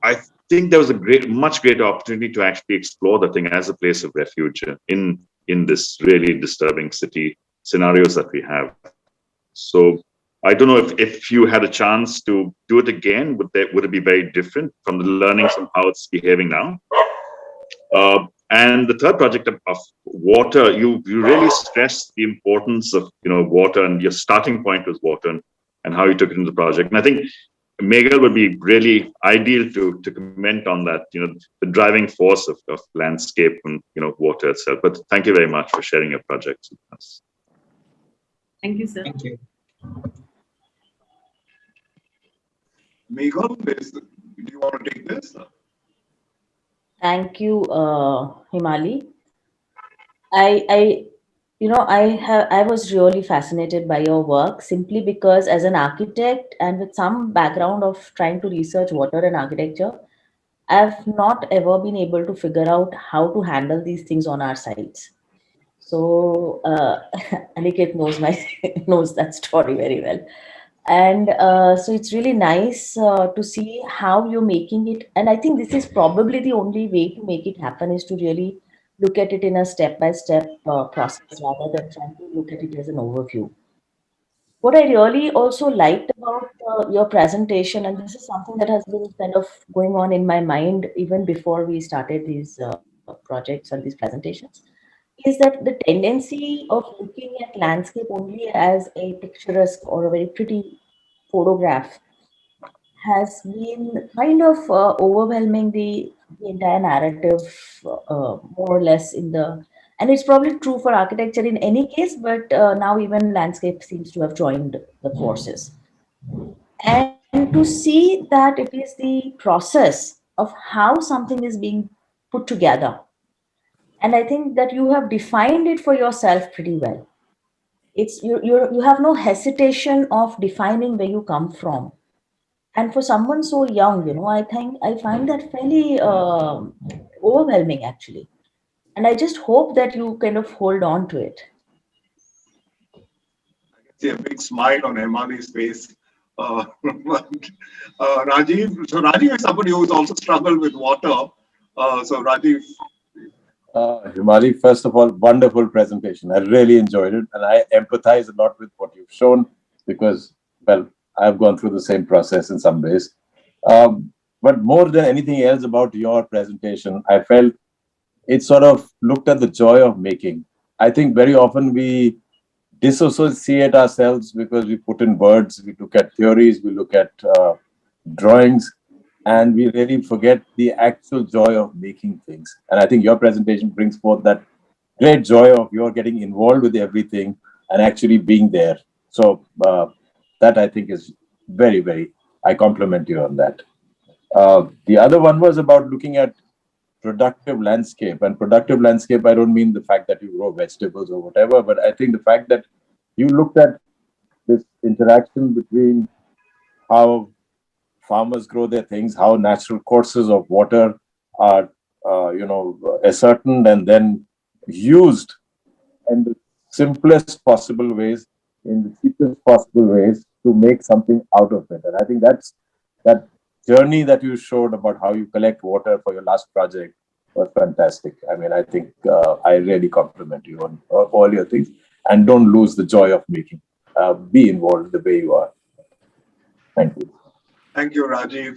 Speaker 8: I think there was a much greater opportunity to actually explore the thing as a place of refuge in this really disturbing city scenarios that we have. So I don't know if you had a chance to do it again, would it be very different from the learnings of how it's behaving now? And the third project of water, you really stressed the importance of water, and your starting point was water, and how you took it into the project. And I think Meghal would be really ideal to comment on that, the driving force of landscape and water itself. But thank you very much for sharing your projects with us.
Speaker 13: Thank you, sir.
Speaker 5: Thank you.
Speaker 1: Meghal, do you want to take this?
Speaker 7: Thank you, Himali. I I was really fascinated by your work simply because as an architect and with some background of trying to research water and architecture, I've not ever been able to figure out how to handle these things on our sites. So Aniket knows my knows that story very well, and so it's really nice to see how you're making it. And I think this is probably the only way to make it happen is to really look at it in a step-by-step process rather than trying to look at it as an overview. What I really also liked about your presentation, and this is something that has been kind of going on in my mind even before we started these projects and these presentations, is that the tendency of looking at landscape only as a picturesque or a very pretty photograph has been kind of overwhelming the entire narrative, more or less in the, and it's probably true for architecture in any case, but now even landscape seems to have joined the forces. And to see that it is the process of how something is being put together, and I think that you have defined it for yourself pretty well. It's you have no hesitation of defining where you come from. And for someone so young, I think I find that fairly overwhelming actually. And I just hope that you kind of hold on to it.
Speaker 1: See a big smile on Hemali's face. Rajiv, so Rajiv is somebody who's also struggled with water. So Rajiv,
Speaker 6: Himali, first of all, wonderful presentation. I really enjoyed it, and I empathize a lot with what you've shown because, well, I've gone through the same process in some ways. But more than anything else about your presentation, I felt it sort of looked at the joy of making. I think very often we disassociate ourselves because we put in words, we look at theories, we look at drawings, and we really forget the actual joy of making things. And I think your presentation brings forth that great joy of your getting involved with everything and actually being there. So that I think is very, very, I compliment you on that. The other one was about looking at productive landscape. And productive landscape, I don't mean the fact that you grow vegetables or whatever, but I think the fact that you looked at this interaction between how farmers grow their things, how natural courses of water are, ascertained and then used in the simplest possible ways, in the cheapest possible ways to make something out of it. And I think that journey that you showed about how you collect water for your last project was fantastic. I mean, I think I really compliment you on all your things, and don't lose the joy of making. Be involved the way you are. Thank you.
Speaker 1: thank you, Rajiv.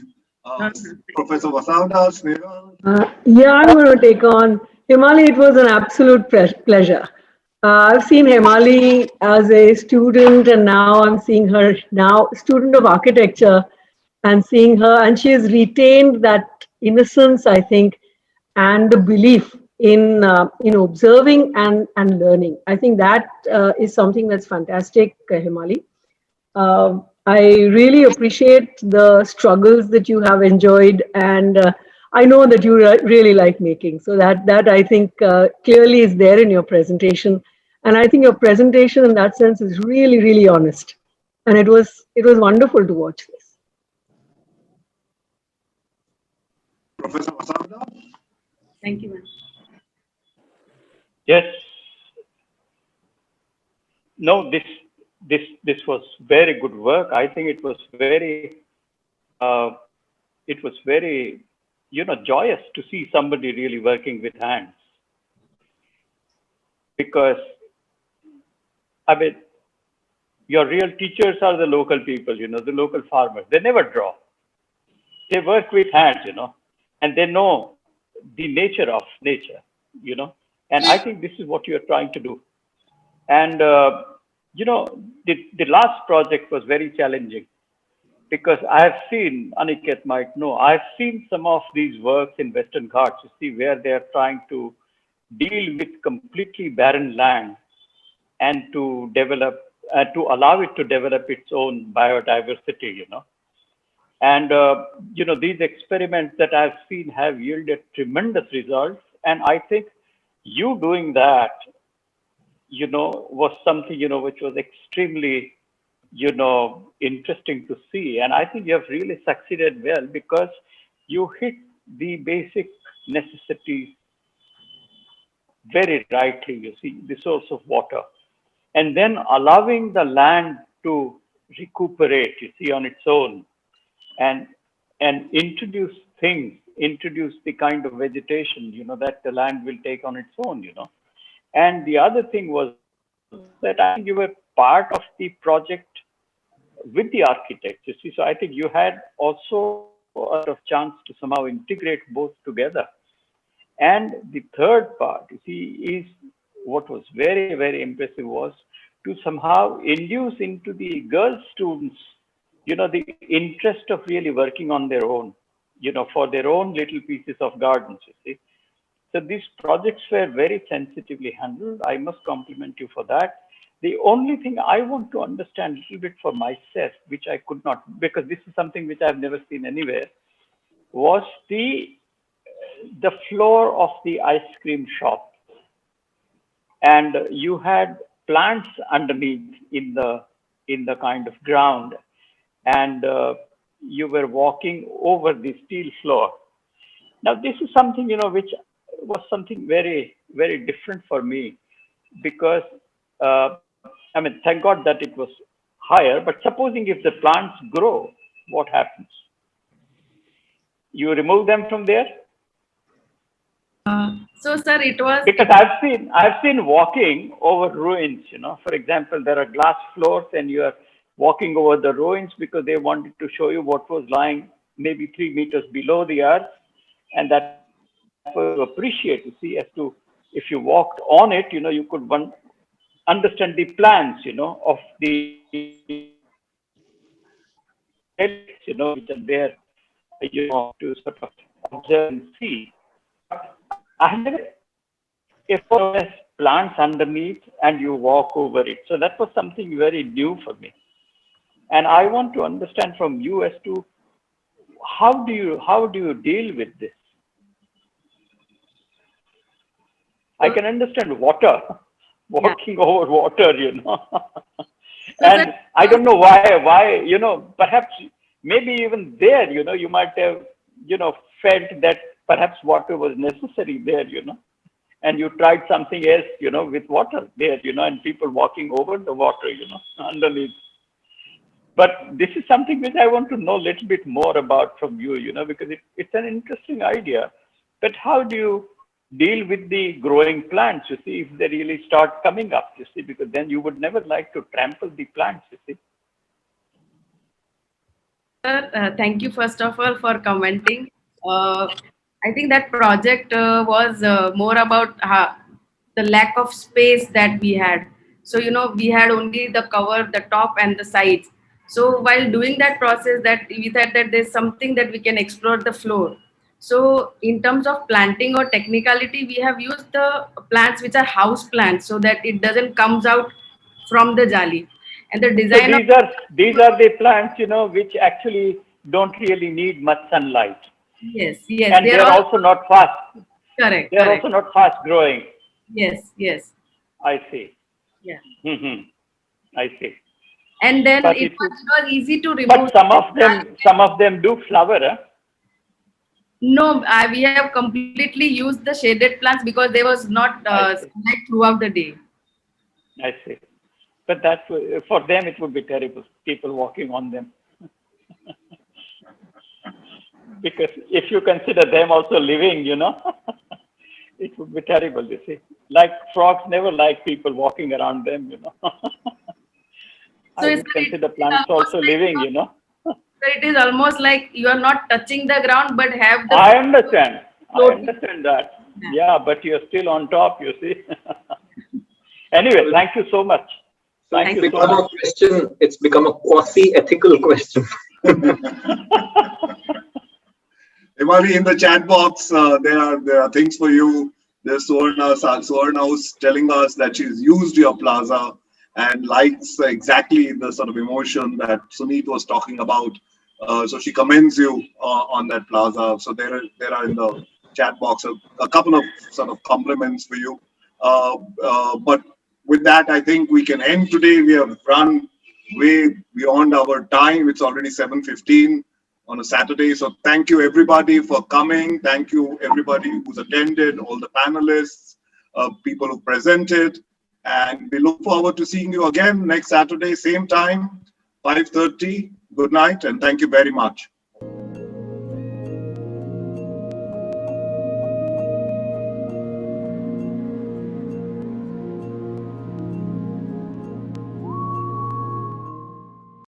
Speaker 1: Professor Vasavda, Snehal.
Speaker 9: Yeah, I'm going to take on Himali. It was an absolute pleasure. I've seen Hemali as a student, and now I'm seeing her now, student of architecture, and seeing her, and she has retained that innocence, I think, and the belief in observing and learning. I think that is something that's fantastic, Hemali. I really appreciate the struggles that you have enjoyed, and I know that you really like making. So that I think clearly is there in your presentation, and I think your presentation in that sense is really really honest, and it was wonderful to watch this.
Speaker 1: Professor Vasavda.
Speaker 13: Thank you, ma'am.
Speaker 10: Yes. No, this was very good work. I think uh, it was very, joyous to see somebody really working with hands. Because, I mean, your real teachers are the local people, the local farmers. They never draw. They work with hands, and they know the nature of nature, And I think this is what you're trying to do. And, the last project was very challenging because I have seen, Aniket might know, I've seen some of these works in Western Ghats, you see, where they're trying to deal with completely barren land and to develop, to allow it to develop its own biodiversity, And these experiments that I've seen have yielded tremendous results. And I think you doing that, was something, which was extremely, interesting to see. And I think you have really succeeded well because you hit the basic necessities very rightly, you see, the source of water. And then allowing the land to recuperate, you see, on its own, and introduce things, introduce the kind of vegetation, that the land will take on its own. And the other thing was that I think you were part of the project with the architects, you see. So I think you had also a sort of chance to somehow integrate both together. And the third part, you see, is what was very, very impressive was to somehow induce into the girl students, the interest of really working on their own, for their own little pieces of gardens, you see. So these projects were very sensitively handled. I must compliment you for that. The only thing I want to understand a little bit for myself, which I could not, because this is something which I've never seen anywhere, was the floor of the ice cream shop. And you had plants underneath in the kind of ground, and you were walking over the steel floor. Now, this is something, which was something very, very different for me because, thank God that it was higher, but supposing if the plants grow, what happens? You remove them from there?
Speaker 13: So, sir, it was
Speaker 10: Because I've seen walking over ruins, for example, there are glass floors and you are walking over the ruins because they wanted to show you what was lying maybe 3 meters below the earth. And that was to appreciate, you see, as to if you walked on it, you could understand the plans, of the relics, which are there, to sort of observe and see. But I have never there's plants underneath and you walk over it. So that was something very new for me. And I want to understand from you as to how do you deal with this? I can understand water, walking over water, and I don't know why, perhaps maybe even there, you might have, felt that perhaps water was necessary there, and you tried something else, with water there, and people walking over the water, underneath. But this is something which I want to know a little bit more about from you, because it's an interesting idea. But how do you deal with the growing plants, you see, if they really start coming up, you see, because then you would never like to trample the plants, you see.
Speaker 13: Sir, thank you first of all for commenting. I think that project was more about the lack of space that we had. So, we had only the cover, the top and the sides. So while doing that process, that we thought that there's something that we can explore the floor. So in terms of planting or technicality, we have used the plants which are house plants so that it doesn't comes out from the jali. And the
Speaker 10: So
Speaker 13: design of
Speaker 10: these are the plants, which actually don't really need much sunlight.
Speaker 13: yes,
Speaker 10: And
Speaker 13: they're
Speaker 10: they're
Speaker 13: all
Speaker 10: also not fast.
Speaker 13: correct.
Speaker 10: They're also not fast growing.
Speaker 13: Yes.
Speaker 10: I see.
Speaker 13: Yeah.
Speaker 10: I see.
Speaker 13: And then
Speaker 10: But
Speaker 13: it was easy to remove.
Speaker 10: But some of them do flower, huh?
Speaker 13: No, we have completely used the shaded plants because there was not sunlight throughout the day.
Speaker 10: I see. But that's for them it would be terrible. People walking on them. Because if you consider them also living, it would be terrible, you see. Like frogs never like people walking around them,
Speaker 13: So
Speaker 10: I would consider plants also living,
Speaker 13: So it is almost like you are not touching the ground, but have the.
Speaker 10: I understand. I understand that. Yeah, but you're still on top, you see. Anyway, thank you so much. Thank you so much.
Speaker 5: Question, it's become a quasi-ethical question.
Speaker 1: Hemali, in the chat box, there are things for you. There's Suvarna's telling us that she's used your plaza and likes exactly the sort of emotion that Sunit was talking about. So she commends you on that plaza. So there are in the chat box a couple of sort of compliments for you. But with that, I think we can end today. We have run way beyond our time. It's already 7:15 on a Saturday. So thank you everybody for coming. Thank you everybody who's attended, all the panelists, people who presented, and we look forward to seeing you again next Saturday, same time, 5:30. Good night, and thank you very much.